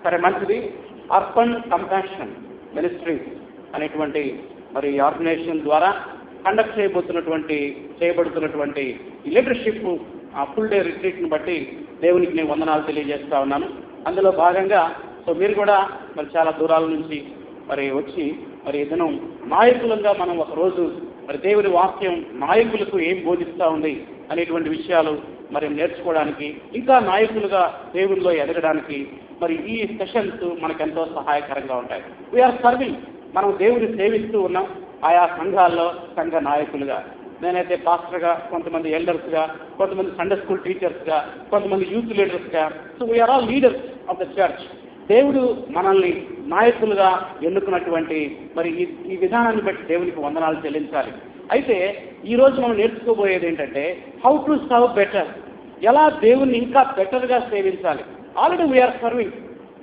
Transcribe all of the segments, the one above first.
సరే, మంచిది. Arpan compassion ministries అనేటువంటి మరి ఆర్గనైజేషన్ ద్వారా కండక్ట్ చేయబడుతున్నటువంటి ఈ లీడర్షిప్ ఫుల్ డే రిట్రీట్ని బట్టి దేవునికి నేను వందనాలు తెలియజేస్తా ఉన్నాను. అందులో భాగంగా మీరు కూడా మరి చాలా దూరాల నుంచి మరి వచ్చి మరి ఏదైనా నాయకులంగా మనం ఒకరోజు మరి దేవుని వాక్యం నాయకులకు ఏం బోధిస్తూ ఉంది అనేటువంటి విషయాలు మరి నేర్చుకోవడానికి, ఇంకా నాయకులుగా దేవునిలో ఎదగడానికి మరి ఈ సెషన్స్ మనకెంతో సహాయకరంగా ఉంటాయి. వీఆర్ సర్వింగ్, మనం దేవుని సేవిస్తూ ఉన్నాం ఆయా సంఘాల్లో సంఘ నాయకులుగా. నేనైతే పాస్టర్గా, కొంతమంది ఎల్డర్స్గా, కొంతమంది సండే స్కూల్ టీచర్స్గా, కొంతమంది యూత్ లీడర్స్గా. So we are all leaders of the church. దేవుడు మనల్ని నాయకులుగా ఎన్నుకున్నటువంటి మరి ఈ విధానాన్ని బట్టి దేవునికి వందనాలు చెల్లించాలి. అయితే ఈరోజు మనం నేర్చుకోబోయేది ఏంటంటే హౌ టు సర్వ్ బెటర్, ఎలా దేవుణ్ణి ఇంకా బెటర్గా సేవించాలి. ఆల్రెడీ వీఆర్ సర్వింగ్,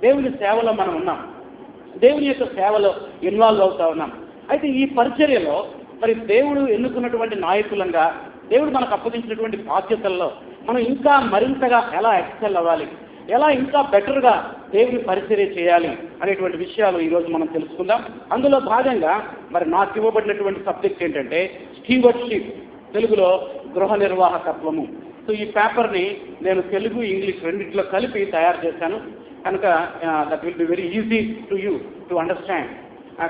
దేవుని సేవలో మనం ఉన్నాం, దేవుని యొక్క సేవలో ఇన్వాల్వ్ అవుతా ఉన్నాం. అయితే ఈ పరిచర్యలో మరి దేవుడు ఎన్నుకున్నటువంటి నాయకులంగా, దేవుడు మనకు అప్పగించినటువంటి బాధ్యతల్లో మనం ఇంకా మరింతగా ఎలా ఎక్సెల్ అవ్వాలి, ఎలా ఇంకా బెటర్గా దేవుని పరిచర్య చేయాలి అనేటువంటి విషయాలు ఈరోజు మనం తెలుసుకుందాం. అందులో భాగంగా మరి నాకు ఇవ్వబడినటువంటి సబ్జెక్ట్ ఏంటంటే స్టీవర్డ్షిప్, తెలుగులో గృహ నిర్వాహకత్వము. సో ఈ పేపర్ని నేను తెలుగు ఇంగ్లీష్ రెండింటిలో కలిపి తయారు చేశాను కనుక that will be very easy to you to understand.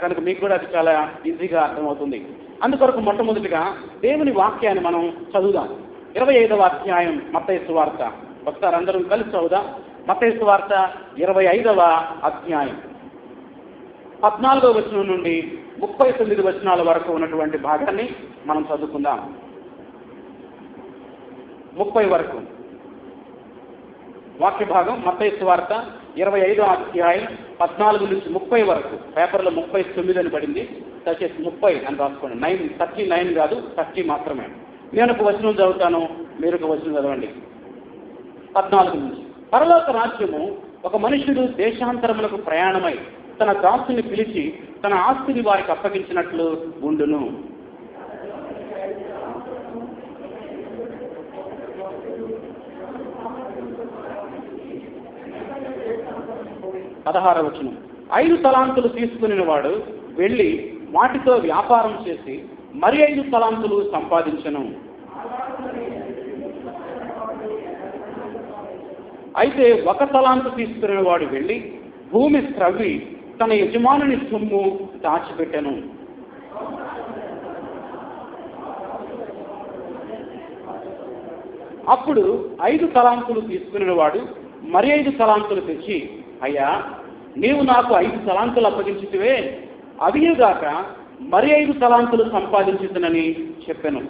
కనుక మీకు కూడా అది చాలా ఈజీగా అర్థమవుతుంది. అందుకొరకు మొట్టమొదటిగా దేవుని వాక్యాన్ని మనం చదువుదాం. 25వ అధ్యాయం మత్తయి సువార్త. ఒకసారి అందరం కలిసి చదువుదాం. మత్తయి సువార్త 25వ అధ్యాయం 14వ వచనం నుండి 39 వచనాల వరకు ఉన్నటువంటి భాగాన్ని మనం చదువుకుందాం. 30 వరకు వాక్య భాగం. మత్తయి సువార్త 25వ అధ్యాయం 14 నుంచి 30 వరకు. పేపర్లో 39 అని పడింది, దయచేసి 30 అని రాసుకోండి. 39 కాదు, 30 మాత్రమే. నేను ఒక వచనం చదువుతాను, మీరు ఒక వచనం చదవండి. 14 నుంచి. పరలోక రాజ్యము ఒక మనుషుడు దేశాంతరములకు ప్రయాణమై తన దాసుని పిలిచి తన ఆస్తిని వారికి అప్పగించినట్లు ఉండును. పదహారవ వచనం. 5 తలాంతులు తీసుకుని వాడు వెళ్ళి వాటితో వ్యాపారం చేసి మరి 5 తలాంతులు సంపాదించను. అయితే 1 తలాంతు తీసుకునే వాడు వెళ్ళి భూమి త్రవ్వి తన యజమానుని సొమ్ము దాచిపెట్టెను. అప్పుడు 5 తలాంతులు తీసుకునే వాడు మరి 5 తలాంతులు తెచ్చి, అయ్యా నీవు నాకు 5 తలాంతులు అప్పగించితివే, అవిగాక మరి 5 తలాంతులు సంపాదించుతునని చెప్పాను.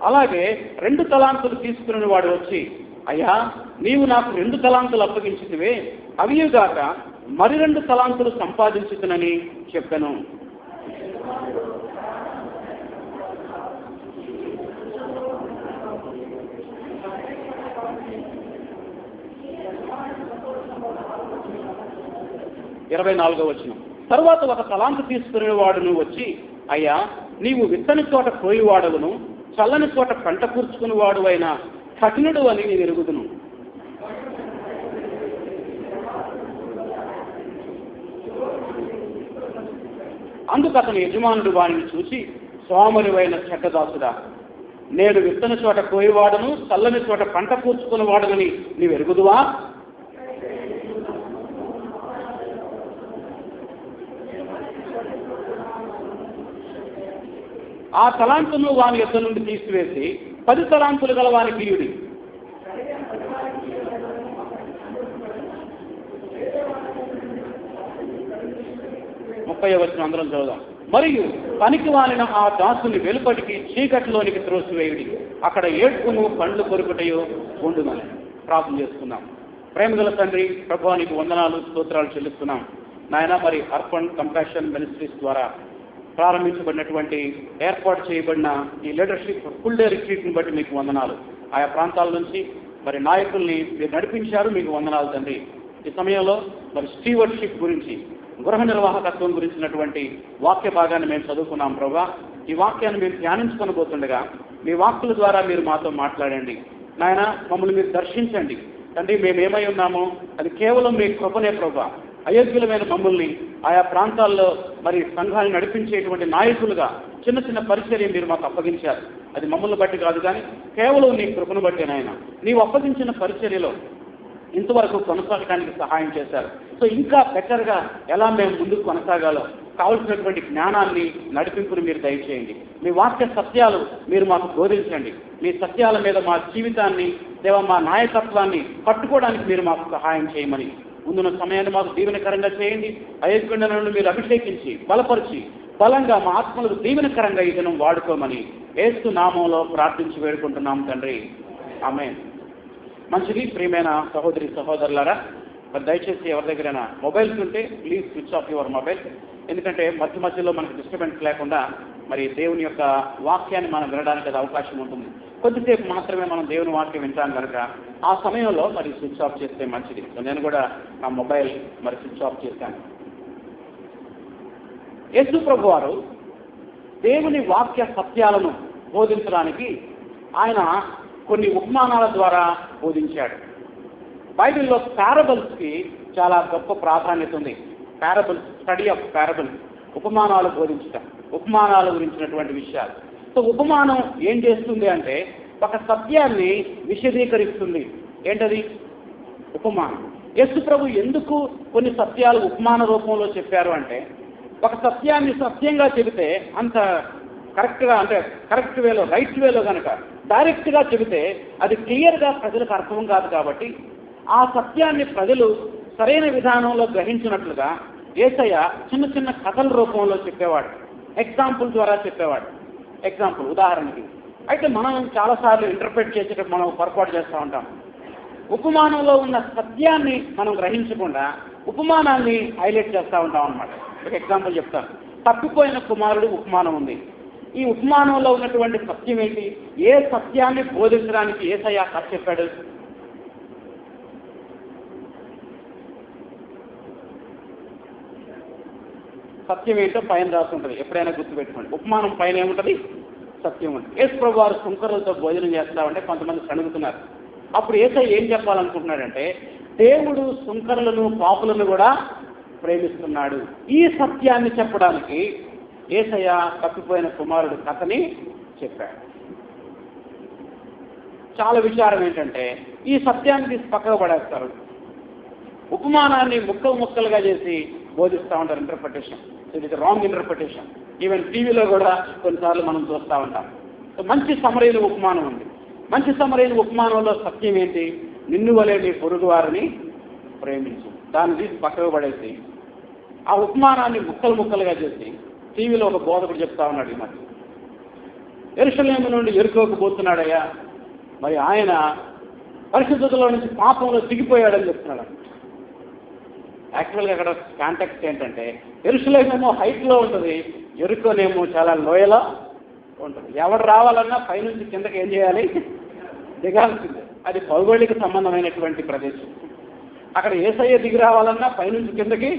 అలాగే 2 తలాంతులు తీసుకుని వాడు వచ్చి, అయ్యా నీవు నాకు 2 తలాంతులు అప్పగించితివే, అవిగాక మరి 2 తలాంతులు సంపాదించుతునని చెప్పాను. ఇరవై 24వ వచనం. తరువాత 1 తలాంతు తీసుకునే వాడును వచ్చి, అయ్యా నీవు విత్తని చోట కోయివాడవును చల్లని చోట పంట కూర్చుకుని వాడు అయిన కఠినుడు అని నేను ఎరుగుదును. అందుకు అతని యజమానుడు వాడిని చూసి, సోమరువైన చెడ్డదాసుడా, నేను విత్తని చోట కోయివాడను చల్లని చోట పంట కూర్చుకుని వాడనని నీవు ఎరుగుదువా? ఆ తలాంతును వాని యొద్ద నుండి తీసివేసి 10 తలాంతులు గల వానికి ఇయ్యుడి. వచనం అందరం చదువుదాం. మరియు పనికి వాలిన ఆ దాసుని వెలుపటికి చీకటిలోనికి త్రోసివేయుడి, అక్కడ ఏడ్పును పండ్లు కొరుకుటయో ఉండుమని. ప్రార్థన చేసుకుందాం. ప్రేమగల తండ్రి, ప్రభువా నీకు వందనాలు స్తోత్రాలు చెల్లిస్తున్నాం నాయన. మరి అర్పణ్ కంపాషన్ మినిస్ట్రీస్ ద్వారా ప్రారంభించబడినటువంటి ఏర్పాటు చేయబడిన ఈ లీడర్షిప్ ఫుల్ డే రిట్రీట్ని బట్టి మీకు వందనాలు. ఆయా ప్రాంతాల నుంచి మరి నాయకుల్ని మీరు నడిపించారు, మీకు వందనాలు తండ్రి. ఈ సమయంలో మరి స్టీవర్డ్షిప్ గురించి గృహ నిర్వాహకత్వం గురించినటువంటి వాక్య భాగాన్ని మేము చదువుకున్నాం ప్రభా. ఈ వాక్యాన్ని మేము ధ్యానించుకొని పోతుండగా మీ వాక్కుల ద్వారా మీరు మాతో మాట్లాడండి నాయన. మమ్మల్ని మీరు దర్శించండి తండ్రి. మేమేమై ఉన్నామో అది కేవలం మీ కృపనే ప్రభా. అయోగ్యులమైన మమ్మల్ని ఆయా ప్రాంతాల్లో మరి సంఘాన్ని నడిపించేటువంటి నాయకులుగా చిన్న చిన్న పరిచర్య మీరు మాకు అప్పగించారు. అది మమ్మల్ని బట్టి కాదు కానీ కేవలం నీ కృపను బట్టి నాయన. నీవు అప్పగించిన పరిచర్యలో ఇంతవరకు కొనసాగడానికి సహాయం చేశారు. సో ఇంకా బెటర్గా ఎలా మేము ముందుకు కొనసాగాలో కావలసినటువంటి జ్ఞానాన్ని నడిపింపుని మీరు దయచేయండి. మీ వాక్య సత్యాలు మీరు మాకు బోధించండి. మీ సత్యాల మీద మా జీవితాన్ని మా నాయకత్వాన్ని పట్టుకోవడానికి మీరు మాకు సహాయం చేయమని ముందున్న సమయాన్ని మాకు దీవెనకరంగా చేయండి. అయోగ్యులను మీరు అభిషేకించి బలపరిచి బలంగా మా ఆత్మలకు దీవెనకరంగా ఈ దినం వాడుకోమని యేసు నామంలో ప్రార్థించి వేడుకుంటున్నాం తండ్రి. ఆమేన్. మంచిది. ప్రియమైన సహోదరి సహోదరులారా, మరి దయచేసి ఎవరి దగ్గరైనా మొబైల్స్ ఉంటే please switch off your mobile. ఎందుకంటే మధ్య మధ్యలో మనకు డిస్టర్బెన్స్ లేకుండా మరి దేవుని యొక్క వాక్యాన్ని మనం వినడానికి అది అవకాశం ఉంటుంది. కొద్దిసేపు మాత్రమే మనం దేవుని వాక్యం వింటాం కనుక ఆ సమయంలో మరి స్విచ్ ఆఫ్ చేస్తే మంచిది. సో నేను కూడా నా మొబైల్ మరి స్విచ్ ఆఫ్ చేశాను. యేసు ప్రభు వారు దేవుని వాక్య సత్యాలను బోధించడానికి ఆయన కొన్ని ఉపమానాల ద్వారా బోధించాడు. బైబిల్లో పారబుల్స్కి చాలా గొప్ప ప్రాధాన్యత ఉంది. పారబుల్స్, స్టడీ ఆఫ్ పారబుల్స్, ఉపమానాలు బోధించటం, ఉపమానాల గురించినటువంటి విషయాలు. సో ఉపమానం ఏం చేస్తుంది అంటే ఒక సత్యాన్ని విశదీకరిస్తుంది. ఏంటది? ఉపమానం. యేసు ప్రభు ఎందుకు కొన్ని సత్యాలు ఉపమాన రూపంలో చెప్పారు అంటే ఒక సత్యాన్ని సత్యంగా చెబితే అంత కరెక్ట్గా అంటే కరెక్ట్ వేలో రైట్ వేలో కనుక డైరెక్ట్గా చెబితే అది క్లియర్గా ప్రజలకు అర్థం కాదు. కాబట్టి ఆ సత్యాన్ని ప్రజలు సరైన విధానంలో గ్రహించినట్లుగా యేసయ్య చిన్న చిన్న కథల రూపంలో చెప్పేవాడు, ఎగ్జాంపుల్ ద్వారా చెప్పేవాడు. ఎగ్జాంపుల్, ఉదాహరణకి. అయితే మనం చాలాసార్లు ఇంటర్ప్రిట్ చేసేటప్పుడు మనం పొరపాటు చేస్తూ ఉంటాం. ఉపమానంలో ఉన్న సత్యాన్ని మనం గ్రహించకుండా ఉపమానాన్ని హైలైట్ చేస్తూ ఉంటాం అన్నమాట. ఒక ఎగ్జాంపుల్ చెప్తాను. తప్పిపోయిన కుమారుడు ఉపమానం ఉంది. ఈ ఉపమానంలో ఉన్నటువంటి సత్యం ఏంటి? ఏ సత్యాన్ని బోధించడానికి యేసయ్య కథ చెప్పాడు? సత్యం ఏంటో పైన రాసి ఉంటుంది, ఎప్పుడైనా గుర్తుపెట్టుకోండి. ఉపమానం పైన ఏముంటుంది? సత్యం ఉంటుంది. యేసు ప్రభు వారు సుంకరులతో భోజనం చేస్తామంటే కొంతమంది సణుగుతున్నారు. అప్పుడు యేసయ్య ఏం చెప్పాలనుకుంటున్నాడంటే దేవుడు సుంకరులను పాపులను కూడా ప్రేమిస్తున్నాడు. ఈ సత్యాన్ని చెప్పడానికి యేసయ్య తప్పిపోయిన కుమారుడు కథని చెప్పాడు. చాలా విచారం ఏంటంటే ఈ సత్యాన్ని తీసి పక్కకు పడేస్తారు, ఉపమానాన్ని ముక్కలు ముక్కలుగా చేసి బోధిస్తూ ఉంటారు. ఇంటర్ప్రిటేషన్, ఇది రాంగ్ ఇంటర్ప్రిటేషన్. ఈవెన్ టీవీలో కూడా కొన్నిసార్లు మనం చూస్తూ ఉంటాం. మంచి సమరైన ఉపమానం ఉంది. మంచి సమరైన ఉపమానంలో సత్యం ఏంటి? నిన్ను వలె నీ పొరుగు వారిని ప్రేమించు. దాన్ని తీసి పక్కకు పడేసి ఆ ఉపమానాన్ని ముక్కలు ముక్కలుగా చేసి టీవీలో ఒక బోధకుడు చెప్తా ఉన్నాడు. ఈ మధ్య యెరూషలేము నుండి యెరికోకు పోతున్నాడయ్యా, మరి ఆయన పరిశుద్ధతలో నుంచి పాపంలో దిగిపోయాడని చెప్తున్నాడు. యాక్చువల్గా అక్కడ కాంటాక్ట్ ఏంటంటే యెరూషలేమేమో హైట్లో ఉంటుంది, యెరికోనేమో చాలా లోయలో ఉంటుంది. ఎవరు రావాలన్నా పైనుంచి కిందకి ఏం చేయాలి? దిగాల్సిందే. అది భౌగోళిక సంబంధమైనటువంటి ప్రదేశం. అక్కడ యేసయ్య దిగి రావాలన్నా పైనుంచి కిందకి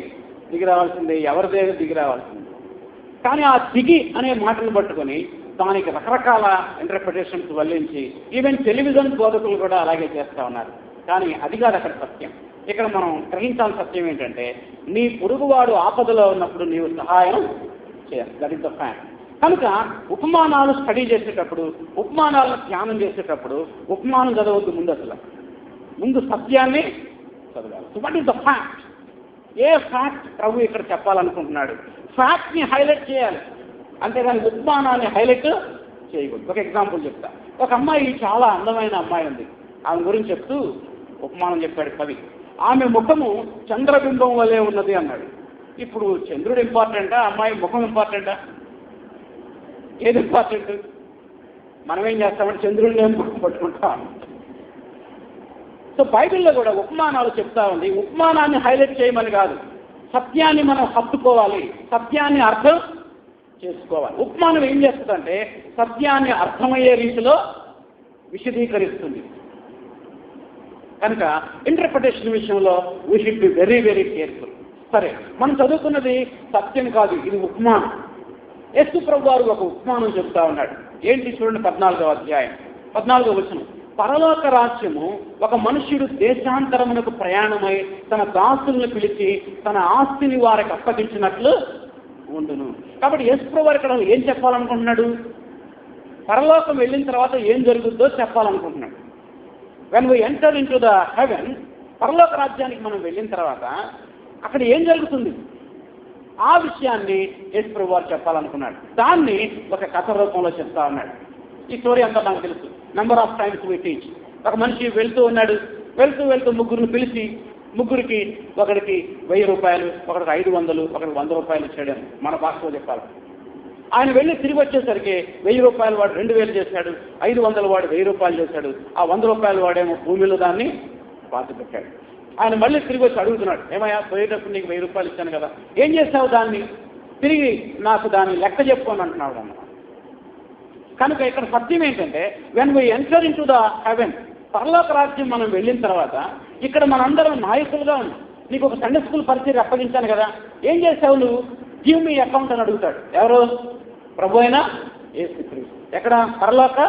దిగి రావాల్సిందే, ఎవరిదే దిగి రావాల్సిందే. కానీ ఆ దిగి అనే మాటను పట్టుకొని దానికి రకరకాల ఇంటర్ప్రిటేషన్స్ వల్లించి ఈవెన్ టెలివిజన్ బోధకులు కూడా అలాగే చేస్తూ ఉన్నారు. కానీ అది కాదు అక్కడ సత్యం. ఇక్కడ మనం గ్రహించాల్సిన సత్యం ఏంటంటే నీ పొరుగువాడు ఆపదలో ఉన్నప్పుడు నీవు సహాయం చేయాలి. That is the fact. కనుక ఉపమానాలు స్టడీ చేసేటప్పుడు, ఉపమానాలను ధ్యానం చేసేటప్పుడు ఉపమానం చదవద్దు. ముందు సత్యాన్ని చదవాలి. So what is the fact? ఏ ఫ్యాక్ట్ ప్రభు ఇక్కడ చెప్పాలనుకుంటున్నాడు? ఫ్యాక్ట్ని హైలైట్ చేయాలి, అంతేగాని ఉపమానాన్ని హైలైట్ చేయకూడదు. ఒక ఎగ్జాంపుల్ చెప్తా. ఒక అమ్మాయి, చాలా అందమైన అమ్మాయి ఉంది. ఆమె గురించి చెప్తూ ఉపమానం చెప్పాడు కవి. ఆమె ముఖము చంద్రబింబం వలె ఉన్నది అన్నాడు. ఇప్పుడు చంద్రుడు ఇంపార్టెంటా, అమ్మాయి ముఖం ఇంపార్టెంటా? ఏది ఇంపార్టెంట్? మనం ఏం చేస్తామంటే చంద్రుడిని ఏం పట్టుకుంటాం. సో బైబిల్లో కూడా ఉపమానాలు చెప్తా ఉంది. ఉపమానాన్ని హైలైట్ చేయమని కాదు, సత్యాన్ని మనం హత్తుకోవాలి, సత్యాన్ని అర్థం చేసుకోవాలి. ఉపమానం ఏం చేస్తుందంటే సత్యాన్ని అర్థమయ్యే రీతిలో విశదీకరిస్తుంది. కనుక ఇంటర్ప్రిటేషన్ విషయంలో we should be very very careful. సరే, మనం చదువుకున్నది సత్యం కాదు, ఇది ఉపమానం. యేసు ప్రభు వారు ఒక ఉపమానం చెప్తా ఉన్నాడు. ఏంటి చూడండి, 14వ అధ్యాయం 14వ వచనం. పరలోక రాజ్యము ఒక మనుష్యుడు దేశాంతరమునకు ప్రయాణమై తన దాసులను పిలిచి తన ఆస్తిని వారికి అప్పగించినట్లు ఉండును. కాబట్టి యేసు ప్రభు వారు ఇక్కడ ఏం చెప్పాలనుకుంటున్నాడు? పరలోకం వెళ్ళిన తర్వాత ఏం జరుగుతుందో చెప్పాలనుకుంటున్నాడు. When we enter into the heaven, పరలోక రాజ్యానికి మనం వెళ్ళిన తర్వాత అక్కడ ఏం జరుగుతుంది ఆ విషయాన్ని యేసు ప్రభు వారు చెప్పాలనుకున్నాడు. దాన్ని ఒక కథ రూపంలో చెప్తా ఉన్నాడు. ఈ స్టోరీ అంతా నాకు తెలుసు. Number of times we teach. ఒక మనిషి వెళ్తూ ఉన్నాడు. వెళ్తూ ముగ్గురిని పిలిచి, ముగ్గురికి ఒకరికి 1000 రూపాయలు, ఒకరికి 500, ఒకరికి 100 రూపాయలు ఇచ్చాడు. మన భాషలో చెప్పాలి. ఆయన వెళ్ళి తిరిగి వచ్చేసరికి 1000 రూపాయలు వాడు 2000 చేశాడు, 500 వాడు 1000 రూపాయలు చేశాడు, ఆ 100 రూపాయలు వాడేమో భూమిలో దాన్ని పాతి పెట్టాడు. ఆయన మళ్ళీ తిరిగి వచ్చి అడుగుతున్నాడు, ఏమయ్యా పోయేటప్పుడు నీకు 1000 రూపాయలు ఇచ్చాను కదా, ఏం చేస్తావు దాన్ని, తిరిగి నాకు దాన్ని లెక్క చెప్పుకొని అంటున్నాడు అన్నమాట. కనుక ఇక్కడ సత్యం ఏంటంటే, when we enter into the heaven, పరలోక రాజ్యం మనం వెళ్ళిన తర్వాత ఇక్కడ మనందరం నాయకులుగా ఉన్నాం. నీకు ఒక సండే స్కూల్ పరిచయం అప్పగించాను కదా, ఏం చేసావు నువ్వు, గివ్ మీ అకౌంట్ అని అడుగుతాడు. ఎవరు? ప్రభు అయినా యేసుక్రీస్తు. ఎక్కడ? పరలోక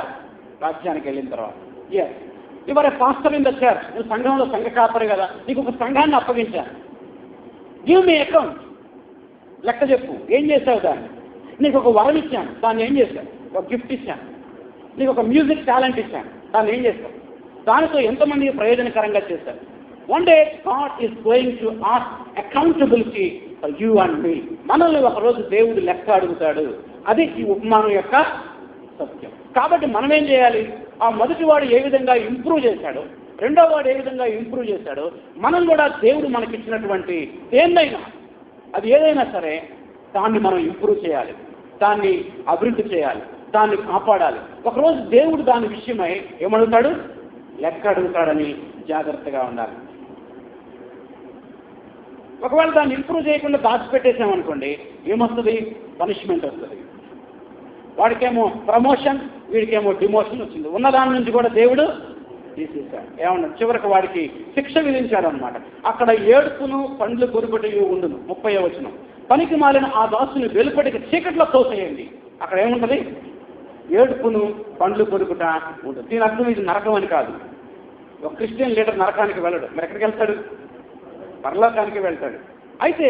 రాజ్యానికి వెళ్ళిన తర్వాత. Yes, your a pastor in the church. నువ్వు సంఘంలో సంఘ కాపరి కదా, నీకు ఒక సంఘాన్ని అప్పగించాను. గివ్ మీ అకౌంట్, లెక్క చెప్పు, ఏం చేసావు దాన్ని. నీకు ఒక వరం ఇచ్చాను, దాన్ని ఏం చేశావు. ఒక గిఫ్ట్ ఇచ్చాను, నీకు ఒక మ్యూజిక్ టాలెంట్ ఇచ్చాను, దాన్ని ఏం చేస్తావు. దానితో ఎంతమందికి ప్రయోజనకరంగా చేశారు. One day God is going to ask accountability for you and me. మనల్ని ఒకరోజు దేవుడు లెక్క అడుగుతాడు. అది ఈ ఉపమానం యొక్క సత్యం. కాబట్టి మనం ఏం చేయాలి? ఆ మొదటి వాడు ఏ విధంగా ఇంప్రూవ్ చేశాడో, రెండో వాడు ఏ విధంగా ఇంప్రూవ్ చేశాడో, మనం కూడా దేవుడు మనకిచ్చినటువంటి దేన్నైనా, అది ఏదైనా సరే, దాన్ని మనం ఇంప్రూవ్ చేయాలి, దాన్ని అభివృద్ధి చేయాలి, దాన్ని కాపాడాలి. ఒకరోజు దేవుడు దాని విషయమై ఏమడుగుతాడు? లెక్క అడుగుతాడని జాగ్రత్తగా ఉండాలి. ఒకవేళ దాన్ని ఇంప్రూవ్ చేయకుండా దాచిపెట్టేసామనుకోండి, ఏమొస్తుంది? పనిష్మెంట్ వస్తుంది. వాడికేమో ప్రమోషన్, వీడికేమో డిమోషన్ వచ్చింది. ఉన్నదాని నుంచి కూడా దేవుడు తీసేశాడు. ఏమన్నా చివరికి వాడికి శిక్ష విధించాడు అనమాట. అక్కడ ఏడుపును పండ్లు కొరుకుటి ఉండును. 30వ వచనం. పనికి మాలిన ఆ దాసుని వెలుపటికి చీకట్లో తోసేయండి. అక్కడ ఏముంటుంది? ఏడుపును పండ్లు కొరుకుట ఉంటుంది. దీని అర్థం ఇది నరకం అని కాదు. ఒక క్రిస్టియన్ లీడర్ నరకానికి వెళ్ళడు, మరి ఎక్కడికి వెళ్తాడు? పరలోకానికి వెళ్తాడు. అయితే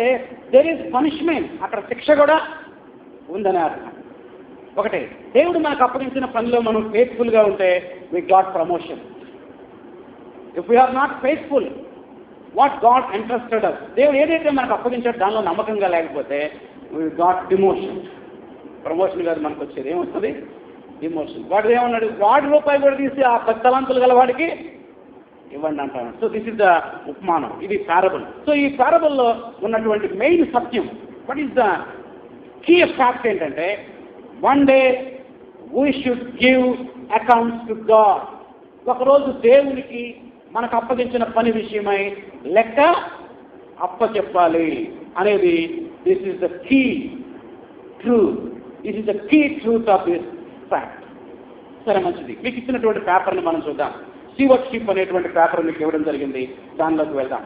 దేర్ ఈజ్ పనిష్మెంట్, అక్కడ శిక్ష కూడా ఉందని అర్థం. ఒకటే, దేవుడు మనకు అప్పగించిన పనిలో మనం ఫెయిత్ఫుల్గా ఉంటే we got promotion. If we are not faithful what God entrusted us, దేవుడు ఏదైతే మనకు అప్పగించాడో దానిలో నమ్మకంగా లేకపోతే వి గాట్ డిమోషన్. ప్రమోషన్ కాదు మనకు వచ్చేది, ఏమొస్తుంది? డిమోషన్. వాడు ఏమన్నాడు? వాడి రూపాయి కూడా తీసి ఆ 10 తలాంతులు గల వాడికి ఇవ్వండి అంటాను. సో దిస్ ఇస్ ద ఉపమానం, ఇది పారబుల్. సో ఈ పారబుల్లో ఉన్నటువంటి మెయిన్ సత్యం, what is the key fact ఏంటంటే, one day we should give accounts to God. ఒకరోజు దేవునికి మనకు అప్పగించిన పని విషయమై లెక్క అప్పచెప్పాలి అనేది this is the key truth. This is the key truth of this fact. సరే, మంచిది. మీకు ఇచ్చినటువంటి పేపర్ని మనం చూద్దాం. స్టీవర్డ్షిప్ అనేటువంటి పేపర్ మీకు ఇవ్వడం జరిగింది, దానిలోకి వెళ్దాం.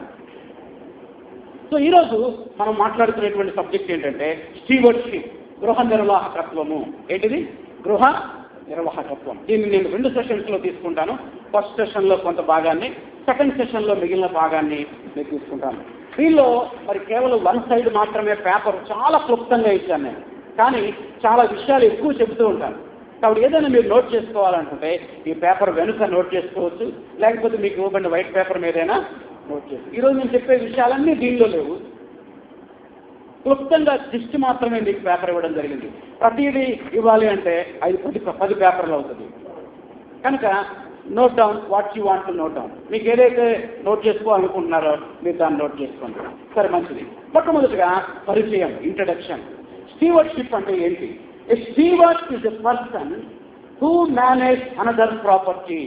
సో ఈరోజు మనం మాట్లాడుతున్నటువంటి సబ్జెక్ట్ ఏంటంటే స్టీవర్డ్షిప్, గృహ నిర్వాహకత్వము. ఏంటిది? గృహ నిర్వాహకత్వం. దీన్ని నేను 2 సెషన్స్లో తీసుకుంటాను. ఫస్ట్ సెషన్లో కొంత భాగాన్ని, సెకండ్ సెషన్లో మిగిలిన భాగాన్ని నేను తీసుకుంటాను. దీనిలో మరి కేవలం 1 సైడ్ మాత్రమే పేపర్, చాలా క్లుప్తంగా ఇచ్చాను నేను, కానీ చాలా విషయాలు ఎక్కువ చెబుతూ ఉంటాను. కాబట్టి ఏదైనా మీరు నోట్ చేసుకోవాలనుకుంటే ఈ పేపర్ వెనుక నోట్ చేసుకోవచ్చు, లేకపోతే మీకు ఇవ్వబడిన వైట్ పేపర్ మీదైనా నోట్ చేసుకోవచ్చు. ఈరోజు నేను చెప్పే విషయాలన్నీ దీనిలో లేవు, క్లుప్తంగా దిష్టి మాత్రమే మీకు పేపర్ ఇవ్వడం జరిగింది. ప్రతిదీ ఇవ్వాలి అంటే 10 పేపర్లు అవుతుంది. కనుక note down what you want to note down. మీకు ఏదైతే నోట్ చేసుకోవాలనుకుంటున్నారో మీరు దాన్ని నోట్ చేసుకోండి. సరే, మంచిది. మొట్టమొదటిగా పరిచయం, ఇంట్రడక్షన్. స్టీవర్డ్షిప్ అంటే ఏంటి? A steward is a person who manages another's property.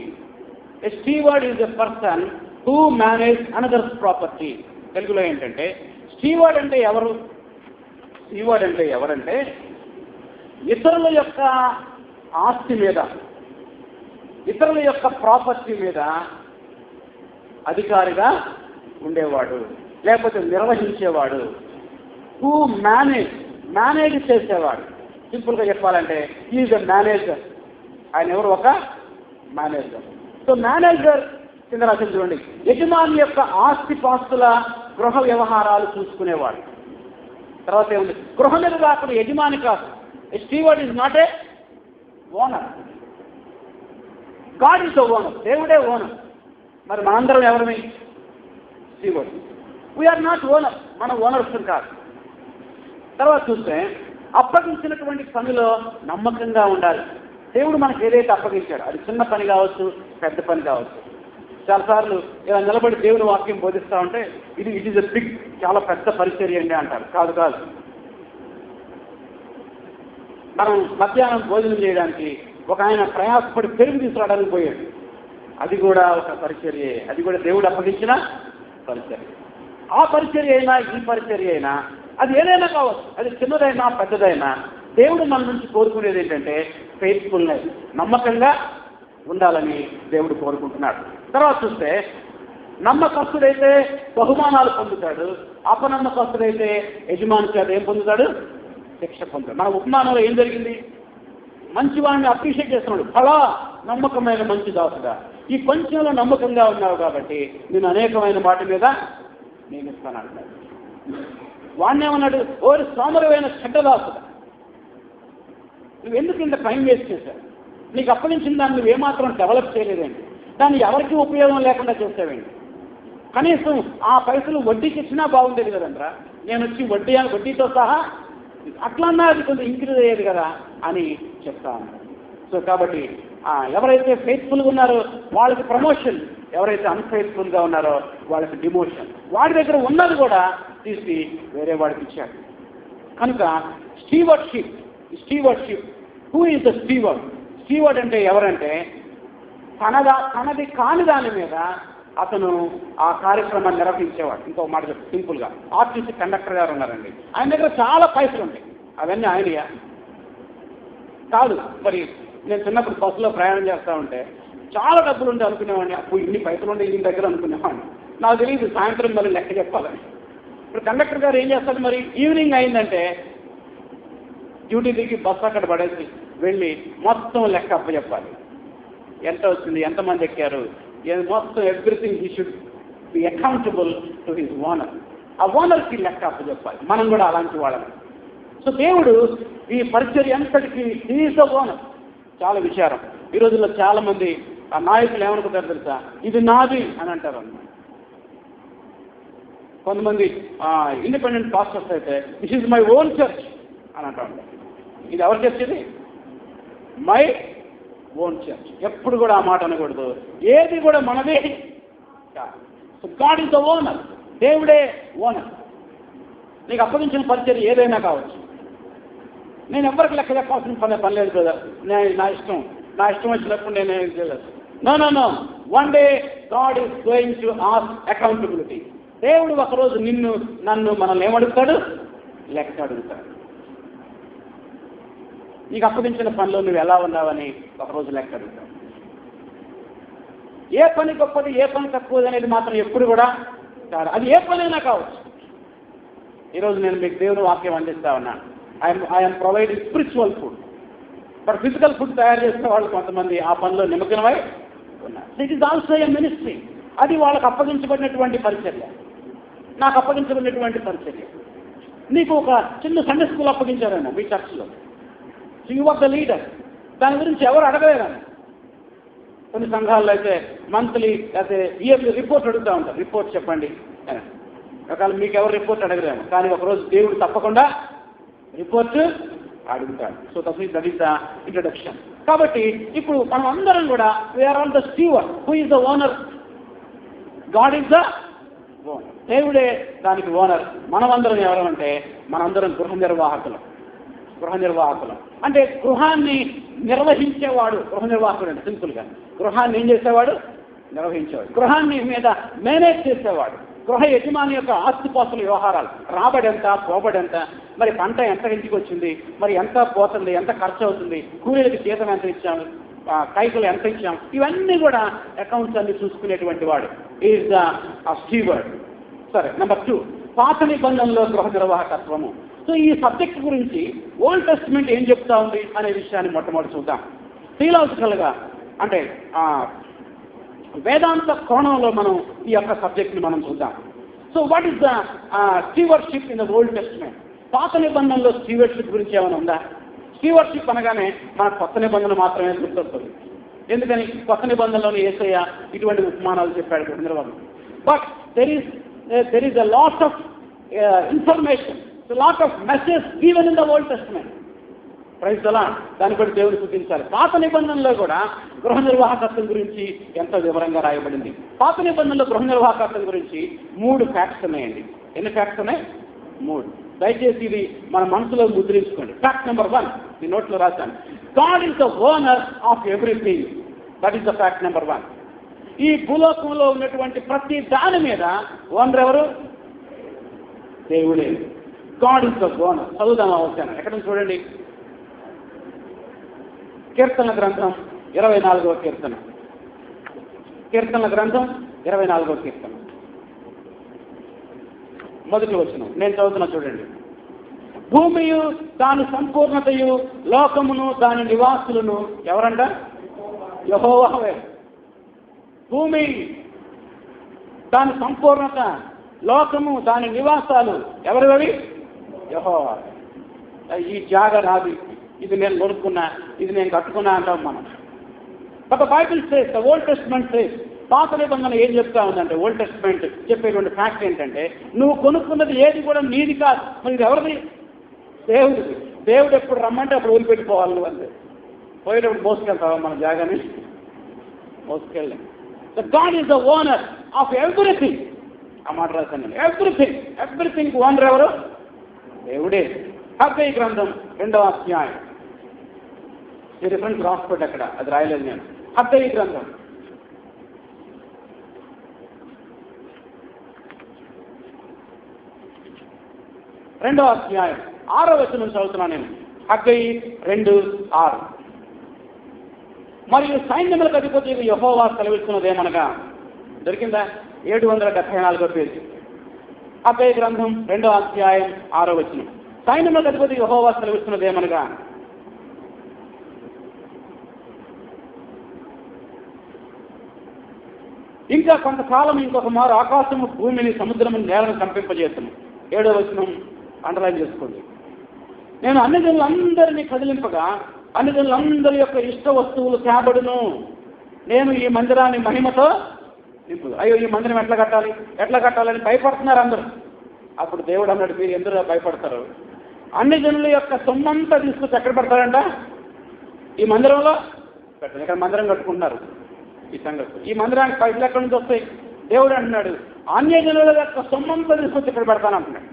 A steward is a person who manages another's property. తెలుగులో ఏంటంటే, స్టీవర్డ్ అంటే ఎవరు? స్టీవర్డ్ అంటే ఎవరంటే ఇతరుల యొక్క ఆస్తి మీద, ఇతరుల యొక్క ప్రాపర్టీ మీద అధికారిగా ఉండేవాడు. లేకపోతే నిర్వహించేవాడు. హూ మేనేజ్ చేసేవాడు. సింపుల్గా చెప్పాలంటే ఈజ్ ఎ మేనేజర్. ఆయన ఎవరు? ఒక మేనేజర్. సో మేనేజర్ కింద రాసింది చూడండి, యజమాని యొక్క ఆస్తిపాస్తుల గృహ వ్యవహారాలు చూసుకునేవాడు. తర్వాత ఏముంది? గృహ నిర్వాహకుడు యజమాని కాదు. Steward is not a owner, God is the owner. దేవుడే ఓనర్. మరి మనందరం ఎవరిని? స్టీవర్డ్. వీఆర్ నాట్ ఓనర్, మన ఓనర్స్ కాదు. తర్వాత చూస్తే అప్పగించినటువంటి పనిలో నమ్మకంగా ఉండాలి. దేవుడు మనకు ఏదైతే అప్పగించాడో అది చిన్న పని కావచ్చు, పెద్ద పని కావచ్చు. చాలాసార్లు ఇలా నిలబడి దేవుని వాక్యం బోధిస్తూ ఉంటే ఇట్ ఈజ్ ఎ బిగ్, చాలా పెద్ద పరిచర్య అండి అంటారు. కాదు. మనం మధ్యాహ్నం భోజనం చేయడానికి ఒక ఆయన ప్రయాసపడి పెరుగు తీసుకురావడానికి పోయాడు. అది కూడా ఒక పరిచర్యే. అది కూడా దేవుడు అప్పగించిన పరిచర్య. ఆ పరిచర్య అయినా ఈ పరిచర్య అయినా అది ఏదైనా కావచ్చు, అది చిన్నదైనా పెద్దదైనా దేవుడు మన నుంచి కోరుకునేది ఏంటంటే ఫెయిత్ఫుల్నెస్, నమ్మకంగా ఉండాలని దేవుడు కోరుకుంటున్నాడు. తర్వాత చూస్తే నమ్మకస్తుడైతే బహుమానాలు పొందుతాడు, అపనమ్మకస్తుడైతే యజమాని చేత ఏం పొందుతాడు? శిక్ష పొందుతాడు. మన ఉపమానంలో ఏం జరిగింది? మంచివాడిని అప్రిషియేట్ చేస్తున్నాడు. ఫలా నమ్మకమైన మంచి దాసుడా, ఈ కొంచెంలో నమ్మకంగా ఉన్నావు కాబట్టి నేను అనేకమైన వాటి మీద నియమిస్తాను అంటున్నాడు. వాడిని ఏమన్నాడు? ఓరి సోమరువైన చెడ్డదాసుడా, నువ్వు ఎందుకు ఇంత టైం వేస్ట్ చేశావు? నీకు అప్పగించిన దాన్ని నువ్వు ఏమాత్రం డెవలప్ చేయలేదండి, దాన్ని ఎవరికి ఉపయోగం లేకుండా చేసావండి. కనీసం ఆ పైసలు వడ్డీకి ఇచ్చినా బాగుండేది కదండ్రా, నేను వచ్చి వడ్డీతో సహా అట్లన్నా అది కొంచెం ఇంక్రీజ్ అయ్యేది కదా అని చెప్తా ఉన్నాను. సో కాబట్టి ఎవరైతే ఫెయిత్ఫుల్గా ఉన్నారో వాళ్ళకి ప్రమోషన్, ఎవరైతే అన్ఫెయిత్ఫుల్గా ఉన్నారో వాళ్ళకి డిమోషన్. వాడి దగ్గర ఉన్నది కూడా తీసి వేరే వాడికి ఇచ్చాడు. కనుక stewardship. Who is the steward? Steward అంటే ఎవరంటే తనది కాని దాని మీద అతను ఆ కార్యక్రమాన్ని నిర్వహించేవాడు. ఇంకో మాట చెప్పు సింపుల్గా, ఆర్టీసీ కండక్టర్ గారు ఉన్నారండి, ఆయన దగ్గర చాలా పైసలు ఉంటాయి. అవన్నీ ఆయనయా? కాదు. మరి నేను చిన్నప్పుడు బస్సులో ప్రయాణం చేస్తూ ఉంటే చాలా డబ్బులు ఉంటే అనుకునేవాడిని, అప్పుడు ఇన్ని పైసలు ఉండే ఈయన దగ్గర అనుకునేవాడిని. నాకు తెలియదు సాయంత్రం మరి లెక్క చెప్పాలని. ఇప్పుడు కండక్టర్ గారు ఏం చేస్తారు? మరి ఈవినింగ్ అయిందంటే డ్యూటీ దిగి బస్సు అక్కడ పడేసి వెళ్ళి మొత్తం లెక్క అప్పచెప్పాలి. ఎంత వచ్చింది, ఎంతమంది ఎక్కారు, మొత్తం everything he should be accountable to his owner. ఆ ఓనర్కి లెక్క అప్పచెప్పాలి. మనం కూడా అలాంటి వాళ్ళని. సో దేవుడు ఈ పరిచర్య అంతటికి హీ ఈజ్ ద ఓనర్. చాలా విచారం. ఈ రోజుల్లో చాలా మంది ఆ నాయకులు ఏమనుకుంటారు తెలుసా? ఇది నాది అని అంటారు అన్నమాట. కొంతమంది ఇండిపెండెంట్ పాస్టర్స్ అయితే this is my own church అని అంటూ ఉంటారు. ఇది ఎవరి చర్చ్? ఇది మై ఓన్ చర్చ్. ఎప్పుడు కూడా ఆ మాట అనకూడదు. ఏది కూడా మనదే. So God is the owner. దేవుడే ఓనర్. నీకు అప్పగించిన పరిచర్య ఏదైనా కావచ్చు. నేను ఎవరికి లెక్క చెప్పాల్సిన పని లేదు కదా, నా ఇష్టం వచ్చినప్పుడు నేను ఏం చేయలేదు. No. One day God is going to ask accountability. దేవుడు ఒకరోజు నన్ను మనల్ని ఏమడుగుతాడు? లెక్క అడుగుతాడు. నీకు అప్పగించిన పనిలో నువ్వు ఎలా ఉన్నావని ఒకరోజు లెక్క అడుగుతాడు. ఏ పని గొప్పది, ఏ పని తక్కువది అనేది మాత్రం ఎప్పుడు కూడా కాదు. అది ఏ పనైనా కావచ్చు. ఈరోజు నేను మీకు దేవుని వాక్యం అందిస్తా ఉన్నాను. I'm providing spiritual food. But physical food తయారు చేసిన వాళ్ళు కొంతమంది ఆ పనిలో నిమగ్నమై ఉన్నారు. దిట్ ఈజ్ ఆల్సో ఏ మినిస్ట్రీ. అది వాళ్ళకు అప్పగించబడినటువంటి పరిచర్య, నాకు అప్పగించబడినటువంటి పరిచర్య. నీకు ఒక చిన్న సండే స్కూల్ అప్పగించారేమో మీ చర్చ్లో, యు ఆర్ ద లీడర్. దాని గురించి ఎవరు అడగలేరని. కొన్ని సంఘాల్లో అయితే మంత్లీ లేకపోతే ఇయర్లీ రిపోర్ట్ అడుగుతూ ఉంటారు. రిపోర్ట్ చెప్పండి అని. ఒకవేళ మీకు ఎవరు రిపోర్ట్ అడగలేము, కానీ ఒకరోజు దేవుడు తప్పకుండా రిపోర్ట్ అడుగుతాడు. So that is the introduction. కాబట్టి ఇప్పుడు మనం అందరం కూడా we are all the steward. Who is the owner? God is the owner. దేవుడే దానికి ఓనర్. మనమందరం ఎవరంటే మనందరం గృహ నిర్వాహకులం అంటే గృహాన్ని నిర్వహించేవాడు గృహ నిర్వాహకుడు అంటే సింపుల్గా గృహాన్ని ఏం చేసేవాడు? నిర్వహించేవాడు. గృహాన్ని మీద మేనేజ్ చేసేవాడు. గృహ యజమాని యొక్క ఆస్తిపాస్తుల వ్యవహారాలు, రాబడి ఎంత, పోబడి ఎంత, మరి పంట ఎంత ఇంటికి వచ్చింది, మరి ఎంత పోతుంది, ఎంత ఖర్చు అవుతుంది, కూలీలకి జీతం ఎంత ఇచ్చాము, కైకులు ఎంత ఇచ్చాము, ఇవన్నీ కూడా అకౌంట్స్ అన్ని చూసుకునేటువంటి వాడు ఈజ్ ద స్టీవర్డ్. సరే, నెంబర్ 2 పాత నిబంధనలో గృహ నిర్వాహకత్వము. సో ఈ సబ్జెక్ట్ గురించి ఓల్డ్ టెస్టిమెంట్ ఏం చెప్తా ఉంది అనే విషయాన్ని మొట్టమొదటి చూద్దాం. థియలాజికల్గా అంటే వేదాంత కోణంలో మనం ఈ యొక్క సబ్జెక్ట్ని మనం చూద్దాం. So what is the stewardship in the old testament? పాత నిబంధనలో స్టీవర్షిప్ గురించి ఏమైనా ఉందా? స్టీవర్షిప్ అనగానే మన కొత్త నిబంధన మాత్రమే గుర్తొస్తుంది. ఎందుకని? కొత్త నిబంధనలోని యేసయ్య ఇటువంటి ఉపమానాలు చెప్పాడు Chandrababu. But there is a lot of information, a lot of messages given in the Old Testament. Praise the Lord. దాన్ని బట్టి దేవుని స్తుతించాలి. పాత నిబంధనలో కూడా గృహ నిర్వాహకత్వం గురించి ఎంతో వివరంగా రాయబడింది. పాత నిబంధనలో గృహ నిర్వాహకత్వం గురించి 3 ఫ్యాక్ట్స్ ఉన్నాయండి. ఎన్ని ఫ్యాక్ట్స్ ఉన్నాయి? 3. దయచేసి ఇది మన మనసులో ముద్రించుకోండి. ఫ్యాక్ట్ నెంబర్ 1 ఈ నోట్లో రాశాను. God is the owner of everything. That is the fact number 1. ఈ భూలోకంలో ఉన్నటువంటి ప్రతి దాని మీద ఓనర్ ఎవరు? దేవుడే. God is the owner. చదువుదాం అవసరం. ఎక్కడ చూడండి, కీర్తన గ్రంథం 24వ కీర్తన. కీర్తన గ్రంథం 24వ కీర్తన మొదటి వచనం నేను చదువుతున్నా చూడండి. భూమియు దాని సంపూర్ణతయు లోకమును దాని నివాసులను ఎవరంట? యెహోవావే. భూమి దాని సంపూర్ణత, లోకము దాని నివాసాలు ఎవరివి? యెహోవా. ఈ జాగ నాది, ఇది నేను కొనుక్కున్నా, ఇది నేను కట్టుకున్నా అంటాం మనం. But Bible says, the old testament says, పాత నిబంధన ఏం చెప్తా ఉందంటే, ఓల్డ్ టెస్టిమెంట్ చెప్పేటువంటి ఫ్యాక్ట్ ఏంటంటే, నువ్వు కొనుక్కున్నది ఏది కూడా నీది కాదు. మరి ఇది ఎవరిది? దేవుడిది. దేవుడు ఎప్పుడు రమ్మంటే అప్పుడు వదిలిపెట్టిపోవాలి. నువ్వు అంతే. పోయేటప్పుడు మోసుకెళ్తావా మన జాగాని? మోసుకెళ్ళి. The God is the owner of everything. ఆ మాట రాశాను నేను. ఎవ్రీథింగ్ ఓనర్ ఎవరు? దేవుడే. హగ్గై గ్రంథం 2వ అధ్యాయం. ఈ రిఫరెన్స్ రాసుకోండి అక్కడ, అది రాయలేదు నేను. హగ్గై గ్రంథం 2వ అధ్యాయం 6వ వచనం చదువుతున్నాను నేను. హగ్గై 2:6. మరియు సైన్యములకు అధిపతి యెహోవా సెలవిస్తున్నదేమనగా, దొరికిందా? 774వ పేజీ. హగ్గై గ్రంథం 2వ అధ్యాయం 6వ వచనం. సైన్యములకు అధిపతి యెహోవా సెలవిస్తున్నదేమనగా, ఇంకా కొంతకాలం ఇంకొక మారు ఆకాశము భూమిని సముద్రము నేలను కంపింపజేస్తున్నాం. 7వ వచనం అండర్లైన్ చేసుకోండి. నేను అన్ని జనులందరినీ కదిలింపగా అన్ని జనులందరి యొక్క ఇష్ట వస్తువులు తేబడును. నేను ఈ మందిరాన్ని మహిమతో నింపు. అయ్యో, ఈ మందిరం ఎట్లా కట్టాలని భయపడుతున్నారు అందరూ. అప్పుడు దేవుడు అన్నాడు, మీరు ఎందుకు భయపడతారు? అన్ని జనుల యొక్క సొమ్మంతా తీసుకొచ్చి ఎక్కడ పెడతారంట? ఈ మందిరంలో పెట్టండి. ఇక్కడ మందిరం కట్టుకుంటున్నారు. ఈ సంగతి, ఈ మందిరానికి పైసలు ఎక్కడి నుంచి వస్తాయి? దేవుడు అంటున్నాడు, అన్య జనుల యొక్క సొమ్మంతా తీసుకొచ్చి ఇక్కడ పెడతాను అంటున్నాడు.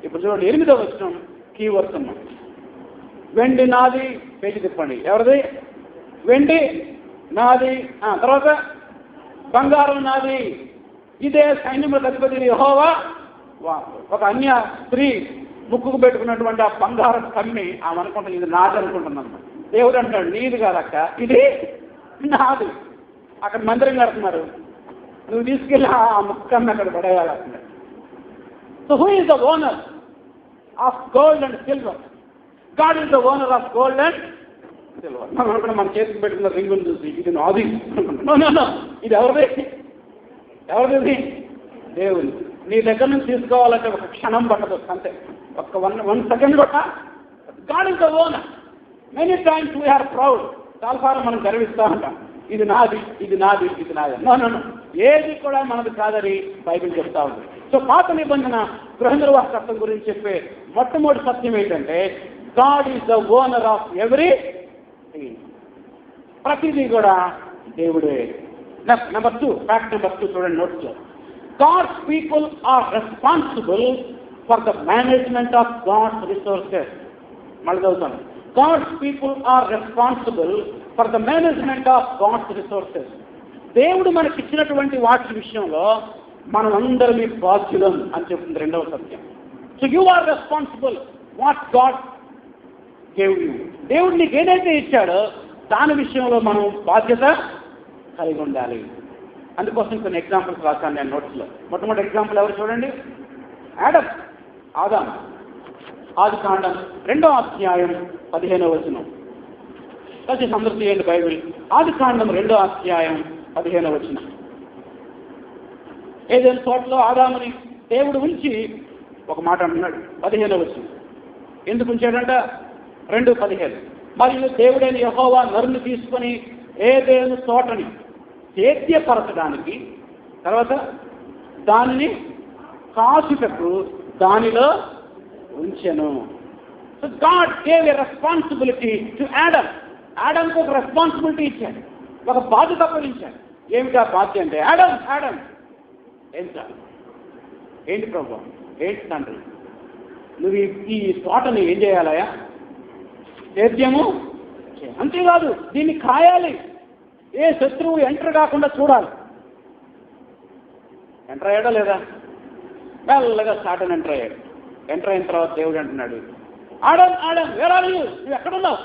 ఇప్పుడు చూడండి, 8వ వచనం కీ వస్తున్నాం. వెండి నాది, పేజీ తిప్పండి. ఎవరిది? వెండి నాది. తర్వాత బంగారం నాది. ఇదే సైన్యములకు అధిపతి యెహోవా. ఒక అన్య స్త్రీ ముక్కుకు పెట్టుకున్నటువంటి ఆ బంగారం కమ్మి ఆమె అనుకుంటుంది ఇది నాది అనుకుంటున్నాను. దేవుడు అంటాడు, నీది కాదక్క, ఇది నాది. అక్కడ మందిరం కడుతున్నారు, నువ్వు తీసుకెళ్ళి ఆ ముక్కని అక్కడ పడేయాలంటున్నాడు. So who is the owner of gold and silver? God is the owner of gold and silver. మనం అనుకున్నా మన చేతికి పెట్టుకున్న రింగుని చూసి ఇది నాది అనుకుంటున్నాం. ఇది ఎవరిది? దేవుని. నీ దగ్గర నుంచి తీసుకోవాలంటే ఒక క్షణం పట్టదు, అంతే. ఒక వన్ సెకండ్ కూడా. God is the owner. Many times we are proud. చాలాసార్లు మనం గర్విస్తూ ఉంటాం, ఇది నాది, ఇది నాది, ఇది నాది. నో, ఏది కూడా మనది కాదని బైబిల్ చెప్తా ఉంది. సో పాత నిబంధన గృహ నిర్వాహకత్వం గురించి చెప్పే మొట్టమొదటి సత్యం ఏంటంటే, God is the owner of everything. ప్రతిదీ కూడా దేవుడే. నెంబర్ 2, ఫ్యాక్ట్ నెంబర్ 2 చూడండి నోట్స్లో. God's people are responsible for the management of God's resources. మళ్ళీ చదువుతాను. God's people are responsible for the management of God's resources. దేవుడు మనకి ఇచ్చినటువంటి వాటి విషయంలో మనం అందరం బాధ్యులం అని చెప్తుంది 2వ సత్యం. So you are responsible what God gave you. దేవుడు నీకు ఏదైతే ఇచ్చాడో దాని విషయంలో మనం బాధ్యత కలిగి ఉండాలి. అందుకోసం కొన్ని ఎగ్జాంపుల్స్ రాశాను నేను నోట్స్లో. మొట్టమొదటి ఎగ్జాంపుల్ ఎవరు చూడండి, ఆదం. ఆదికాండం 2వ అధ్యాయం 15వ వచనం. కలిసి సందర్శ చేయండి బైబిల్. ఆదికాండం 2వ అధ్యాయం 15వ వచనం. ఏదైనా తోటలో ఆదాముని దేవుడు ఉంచి ఒక మాట అంటున్నాడు 15వ వచనం. ఎందుకు ఉంచాడంట? 2:15. మరియు దేవుడైన యెహోవా నరుని తీసుకొని ఏదైనా తోటని సేద్యపరచడానికి, తర్వాత దానిని కాచుటకు దానిలో ఉంచెను. So God gave a responsibility to Adam. ఆడమ్కి ఒక రెస్పాన్సిబిలిటీ ఇచ్చాడు, ఒక బాధ్యత అప్పగించాడు. ఏమిటా బాధ్యత అంటే, ఆడమ్ ఏంటి ప్రభు, ఏంటి తండ్రి, నువ్వు ఈ తోటని ఏం చేయాలయా? సేద్యము. అంతేకాదు, దీన్ని కాయాలి. ఏ శత్రువు ఎంటర్ కాకుండా చూడాలి. ఎంటర్ అయ్యాడా లేదా? మెల్లగా సాటన్ ఎంటర్ అయ్యాడు. ఎంటర్ అయిన తర్వాత దేవుడు అంటున్నాడు, ఆడమ్ వేరే నువ్వు ఎక్కడున్నావు?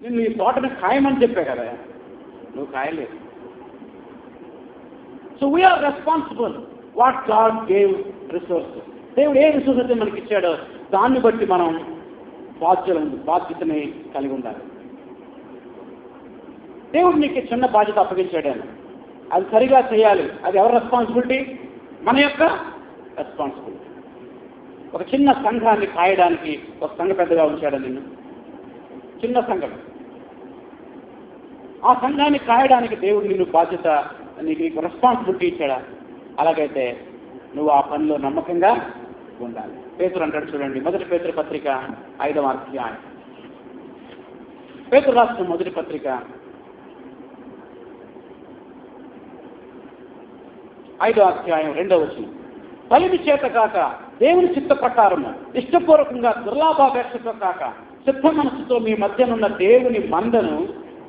నేను ఈ తోటని ఖాయమని చెప్పే కదా, నువ్వు ఖాయలేదు. So we are responsible what God gave resources. దేవుడు ఏ రిసోర్స్ అయితే మనకి ఇచ్చాడో దాన్ని బట్టి మనం బాధ్యతని కలిగి ఉండాలి. దేవుడు నీకు చిన్న బాధ్యత అప్పగించాడని అది సరిగా చేయాలి. అది ఎవరి రెస్పాన్సిబిలిటీ? మన యొక్క రెస్పాన్సిబిలిటీ. ఒక చిన్న సంఘాన్ని కాయడానికి ఒక సంఘ పెద్దగా ఉంచాడు నిన్ను, చిన్న సంఘం. ఆ సంఘాన్ని కాయడానికి దేవుడు నిన్ను బాధ్యత, నీకు రెస్పాన్సిబిలిటీ ఇచ్చాడా? అలాగైతే నువ్వు ఆ పనిలో నమ్మకంగా ఉండాలి. పేతురు అంటాడు చూడండి, 1 పేతురు పత్రిక 5వ అధ్యాయం. పేతురు రాసిన 1 పత్రిక 5వ అధ్యాయం 2వ వచనం. కలిమి చేత కాక దేవుని చిత్త ప్రకారము ఇష్టపూర్వకంగా దుర్లాభాపేక్షతో కాక సిద్ధ మనసుతో మీ మధ్యనున్న దేవుని మందను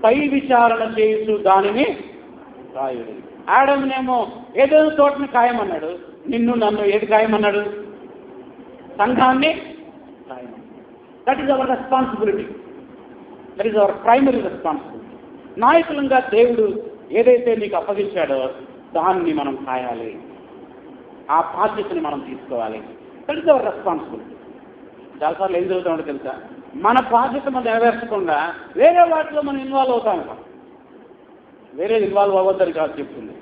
పై విచారణ చేస్తూ దానిని రాయుడు. ఆడమ్నేమో ఏదైనా తోటని ఖాయమన్నాడు, నన్ను ఏది ఖాయమన్నాడు? సంఘాన్ని ఖాయమన్నాడు. That is our responsibility. That is our primary responsibility. నాయకులంగా దేవుడు ఏదైతే నీకు అప్పగించాడో దాన్ని మనం కాయాలి. ఆ బాధ్యతని మనం తీసుకోవాలి. That is our responsibility. చాలాసార్లు ఏం జరుగుతుందో తెలుసా, మన బాధ్యత మనం నెరవేర్చకుండా వేరే వాటిలో మనం ఇన్వాల్వ్ అవుతాం. వేరేది ఇన్వాల్వ్ అవ్వద్దని కాదు చెప్తుంది.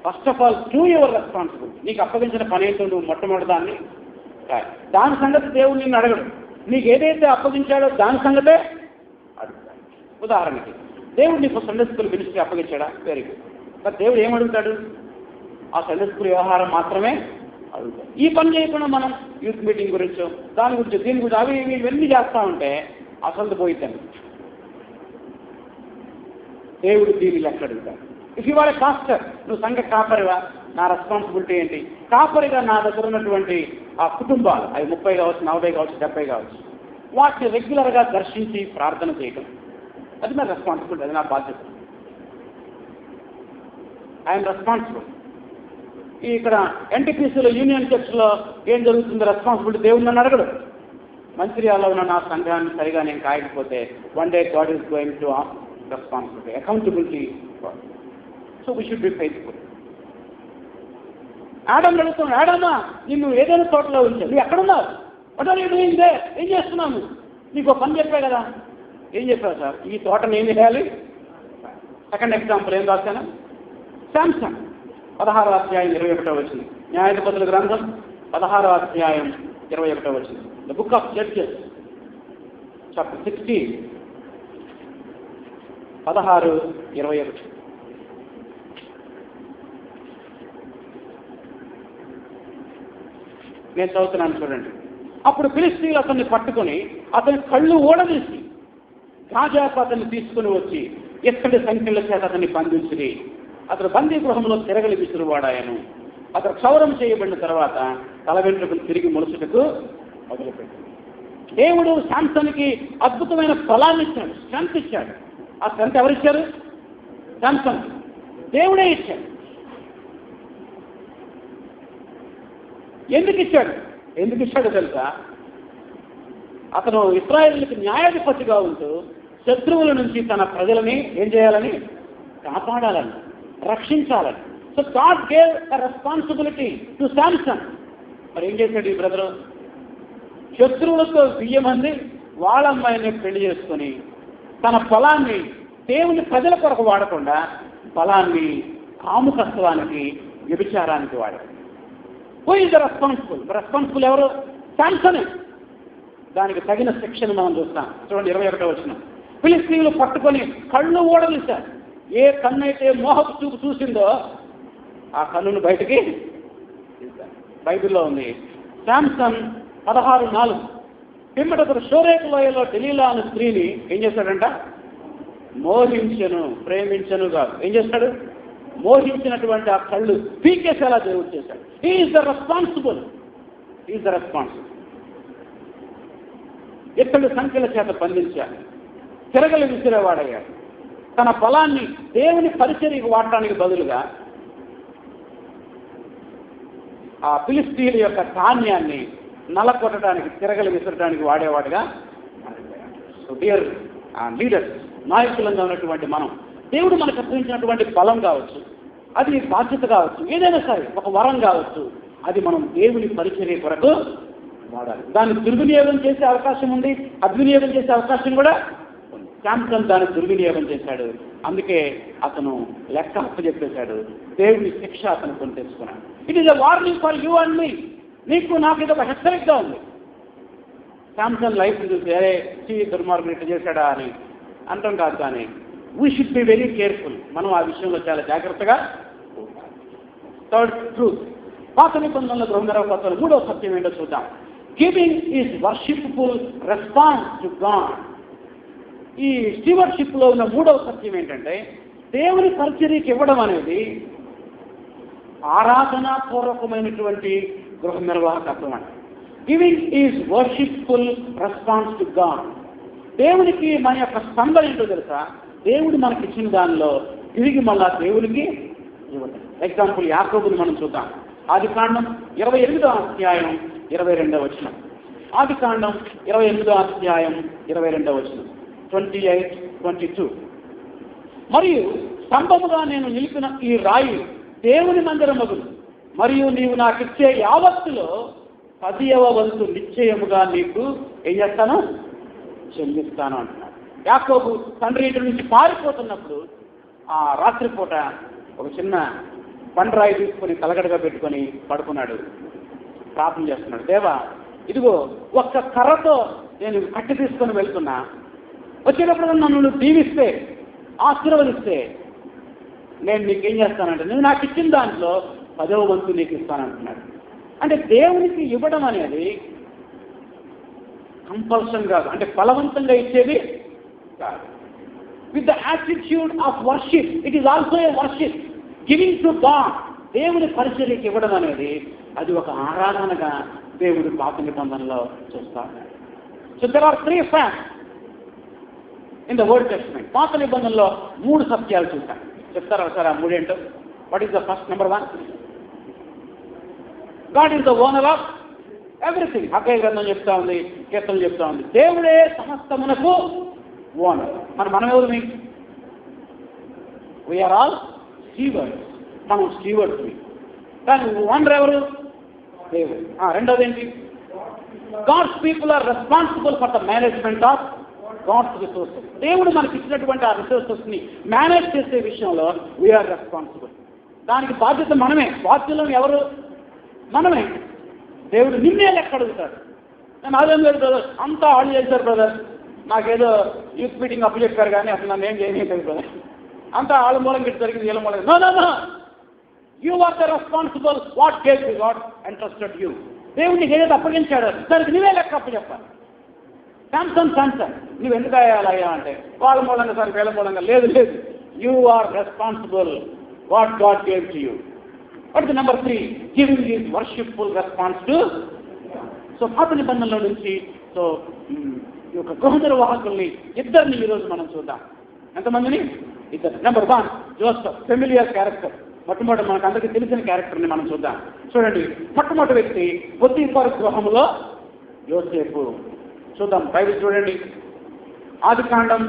First of all do your responsibility. నీకు అప్పగించిన పని ఏంటో నువ్వు మొట్టమొదటి దాని సంగతి దేవుడు నిన్ను అడగడు. నీకు ఏదైతే అప్పగించాడో దాని సంగతే అడుగుతాడు. ఉదాహరణకి దేవుడు నీకు సండే స్కూల్ మినిస్ట్రీ అప్పగించాడా? Very good. కానీ దేవుడు ఏమడుగుతాడు? ఆ సండే స్కూల్ వ్యవహారం మాత్రమే అడుగుతాడు. ఈ పని చేయకుండా మనం యూత్ మీటింగ్ గురించో దాని గురించి దీని గురించి అవి ఇవన్నీ చేస్తా ఉంటే అసలు పోయిద్దాం. దేవుడు దీన్ని లెక్క అడుగుతాడు. If you are a pastor, నువ్వు సంఘ కాపరిగా, నా రెస్పాన్సిబిలిటీ ఏంటి? కాపరిగా నా దగ్గర ఉన్నటువంటి ఆ కుటుంబాలు, అవి 30 కావచ్చు, 40 కావచ్చు, 70 కావచ్చు, వాటిని రెగ్యులర్గా దర్శించి ప్రార్థన చేయడం, అది నా రెస్పాన్సిబిలిటీ, అది నా బాధ్యత. I'm responsible. ఇక్కడ ఎన్టీపీసీలో యూనియన్ చర్చ్లో ఏం జరుగుతుందో రెస్పాన్సిబిలిటీ దేవుడు నన్ను అడగడు. మంచిర్యాలలో ఉన్న నా సంఘాన్ని సరిగా నేను కాయకపోతే one day God is going to responsibility, accountability. So we should be faithful. Adam అడుగుతున్నాడు, ఆడమ్మా నిన్ను ఏదైనా తోటలో ఉంచావు, నువ్వు ఎక్కడున్నావు? What are you doing there? ఏం చేస్తున్నావు? నీకు పని చెప్పా కదా. ఏం చెప్పావు సార్? ఈ తోటను ఏం చేయాలి? సెకండ్ ఎగ్జాంపుల్ ఏం రాశాను? శాంసంగ్ 16వ అధ్యాయం 21వ వచనం. న్యాయాధిపతుల గ్రంథం 16వ అధ్యాయం 21వ వచనం. The book of judges chapter 16 16:21. నేను చదువుతున్నాను చూడండి. అప్పుడు ఫిలిష్తీయులు అతన్ని పట్టుకొని అతని కళ్ళు ఊడదీసి గాజాకు అతన్ని తీసుకుని వచ్చి ఇత్తడి సంఖ్యల చేత అతన్ని బంధించి అతను బందీ గృహంలో తిరగలి విసురువాడాయను. అతను క్షౌరం చేయబడిన తర్వాత తల వెంట్రుకలు తిరిగి మొలుచుటకు మొదలుపెట్టాడు. దేవుడు శాంసన్కి అద్భుతమైన బలాన్ని ఇచ్చాడు, స్ట్రెంత్ ఇచ్చాడు. ఆ స్ట్రెంత్ ఎవరిచ్చారు? శాంసన్. దేవుడే ఇచ్చాడు. ఎందుకు ఇచ్చాడు తెలుసా? అతను ఇశ్రాయేలుకి న్యాయాధిపతిగా ఉంటూ శత్రువుల నుంచి తన ప్రజలని ఏం చేయాలని? కాపాడాలని. రక్షించాలని. So God gave a responsibility to Samson. మరి ఏం చేశాడు ఈ బ్రదరు? శత్రువులతో బియ్యమంది వాళ్ళ అమ్మాయిని పెళ్లి చేసుకొని తన పొలాన్ని దేవుని ప్రజల కొరకు వాడకుండా పొలాన్ని కాముకత్వానికి, వ్యభిచారానికి వాడాడు. Who is the responsible? Responsible ఎవరు? శాంసనే. దానికి తగిన శిక్షను మనం చూస్తాం. చూడండి 21వ వచనం. ఫిలిష్తీయులు పట్టుకొని కళ్ళు ఓడలిశారు. ఏ కన్ను అయితే మోహపు చూపు చూసిందో ఆ కన్నును బయటికి బైబిల్లో ఉంది. శాంసన్ 16:4 పిమ్మటప్పుడు షోరేకు లోయలో డెలీలా అనే స్త్రీని ఏం చేశాడంట? మోహించను, ప్రేమించను కాదు. ఏం చేస్తాడు? మోహించినటువంటి ఆ కళ్ళు పీకేసేలా దేవుడు చేశాడు. He is the responsible. He is the responsible. ఇతడు సంఖ్యల చేత బంధించాడు, తిరగలు విసిరేవాడయ్యాడు. తన పొలాన్ని దేవుని పరిచర్యకు వాడటానికి బదులుగా ఆ ఫిలిష్తీయుల యొక్క ధాన్యాన్ని నలకొట్టడానికి, తిరగలు విసరడానికి వాడేవాడుగా. సో డియర్ లీడర్స్, నాయకులంగా ఉన్నటువంటి మనం, దేవుడు మనకు అర్పించినటువంటి బలం కావచ్చు, అది బాధ్యత కావచ్చు, ఏదైనా సరే ఒక వరం కావచ్చు, అది మనం దేవుని పరిచర్య కొరకు వాడాలి. దాన్ని దుర్వినియోగం చేసే అవకాశం ఉంది, అద్వినియోగం చేసే అవకాశం కూడా ఉంది. శాంసన్ దాన్ని దుర్వినియోగం చేశాడు. అందుకే అతను లెక్క అప్పచెప్పేశాడు. దేవుని శిక్ష అతను కొని తెచ్చుకున్నాడు. It is a warning for you and me. నీకు నాకు ఇది ఒక హెచ్చరికగా ఉంది. శాంసన్ లైఫ్ చూసి అరే దుర్మార్గుడు ఇట్లా చేశాడా అని అంటాం కాదు, కానీ we should be very careful. మనం ఆ విషయంలో చాలా జాగ్రత్తగా. థర్డ్ ట్రూత్, పాత నిబంధనల 3వ సత్యం ఏంటో చూద్దాం. Giving is worshipful response to God. ఈ స్టీవర్షిప్ లో ఉన్న 3వ సత్యం ఏంటంటే దేవుని పరిచర్యకి ఇవ్వడం అనేది ఆరాధనాపూర్వకమైనటువంటి గృహ నిర్వాహకత్వం అంట. Giving is worshipful response to God. దేవునికి మన యొక్క స్పందన ఏంటో తెలుసా? దేవుడు మనకి ఇచ్చిన దానిలో తిరిగి మళ్ళా దేవునికి ఇవ్వటం. ఎగ్జాంపుల్ యాకోబుని మనం చూద్దాం. ఆదికాండం 28వ అధ్యాయం 22వ వచనం. ఆదికాండం 28వ అధ్యాయం 22వ వచనం. 28-22. మరియు స్తంభముగా నేను నిలిపిన ఈ రాయి దేవుని మందిరమగును, మరియు నీవు నాకు ఇచ్చే యావత్తులో 10వ వంతు నిశ్చయముగా నీకు ఏం చేస్తాను? చెల్లిస్తాను అంటున్నాడు. యాకోబు తండ్రి ఇంటి నుంచి పారిపోతున్నప్పుడు ఆ రాత్రిపూట ఒక చిన్న పండ్రాయి తీసుకొని తలగడగా పెట్టుకొని పడుకున్నాడు. ప్రార్థన చేస్తున్నాడు. దేవా, ఇదిగో ఒక్క కర్రతో నేను కట్టి తీసుకొని వెళ్తున్నా, వచ్చేటప్పుడు నన్ను దీవిస్తే, ఆశీర్వదిస్తే నేను నీకేం చేస్తానంటే నువ్వు నాకు ఇచ్చిన దాంట్లో 10వ వంతు నీకు ఇస్తానంటున్నాడు. అంటే దేవునికి ఇవ్వడం అనేది కంపల్షన్ కాదు, అంటే బలవంతంగా ఇచ్చేది కాదు. With the attitude of worship, it is also a worship. Giving to God, దేవుని పరిచర్యకి ఇవ్వడం అనేది అది ఒక ఆరాధనగా దేవుడు పాత నిబంధనలో చూస్తాడు. So there are 3 facts in the Old Testament. పాత నిబంధనలో 3 సత్యాలు చూస్తాం. చెప్తారా ఒకసారి ఆ 3 ఏంటో? What is the first? Number 1, God is the owner of everything. Haggai గ్రంథం చెప్తా ఉంది, కీర్తనలు చెప్తా ఉంది, దేవుడే సమస్తమునకు ఓనర్. మనం ఎవరు? We are all stewards. మనం స్టీవర్డ్స్. కానీ ఓనర్ ఎవరు? దేవుడు. రెండోది ఏంటి? God's people are responsible for the management of God's resources. దేవుడు మనకి ఇచ్చినటువంటి ఆ రిసోర్సెస్ ని మేనేజ్ చేసే విషయంలో వీఆర్ రెస్పాన్సిబుల్. దానికి బాధ్యత మనమే. బాధ్యులం ఎవరు? మనమే. దేవుడు నిన్నే లెక్క అడుగుతాడు. నేను అదేం లేదు బ్రదర్, అంతా ఆళ్ళు చేశారు బ్రదర్, నాకేదో యూత్ మీటింగ్ అప్పు చెప్పారు కానీ అసలు నన్ను ఏం చేయలేదు బ్రదర్, అంతా ఆళ్ళ మూలం గిట్టు జరిగింది, వీళ్ళ మూలం. No no no, you are the responsible. What gave you God entrusted you. దేవుడిని ఏదైతే అప్పగించాడో దానికి నువ్వే లెక్క అప్పు చెప్పాలి. శాంసన్ నువ్వు ఎందుకు అయ్యా అంటే వాళ్ళ మూలంగా సార్ వీళ్ళ మూలంగా లేదు. You are responsible. What God gave to you. What is the number 3? Giving is worshipful response to. So పాత నిబంధనల నుంచి సో ఈ యొక్క గృహ నిర్వాహకుల్ని ఇద్దరిని ఈరోజు మనం చూద్దాం. ఎంతమందిని? ఇద్దరు. Number 1, Joseph, familiar character. మొట్టమొదటి మనకు అందరికీ తెలిసిన క్యారెక్టర్ని మనం చూద్దాం. చూడండి, మొట్టమొదటి వ్యక్తి పొతీఫర్ గృహంలో యోసేపు. చూద్దాం, బైబిల్ చూడండి. ఆదికాండం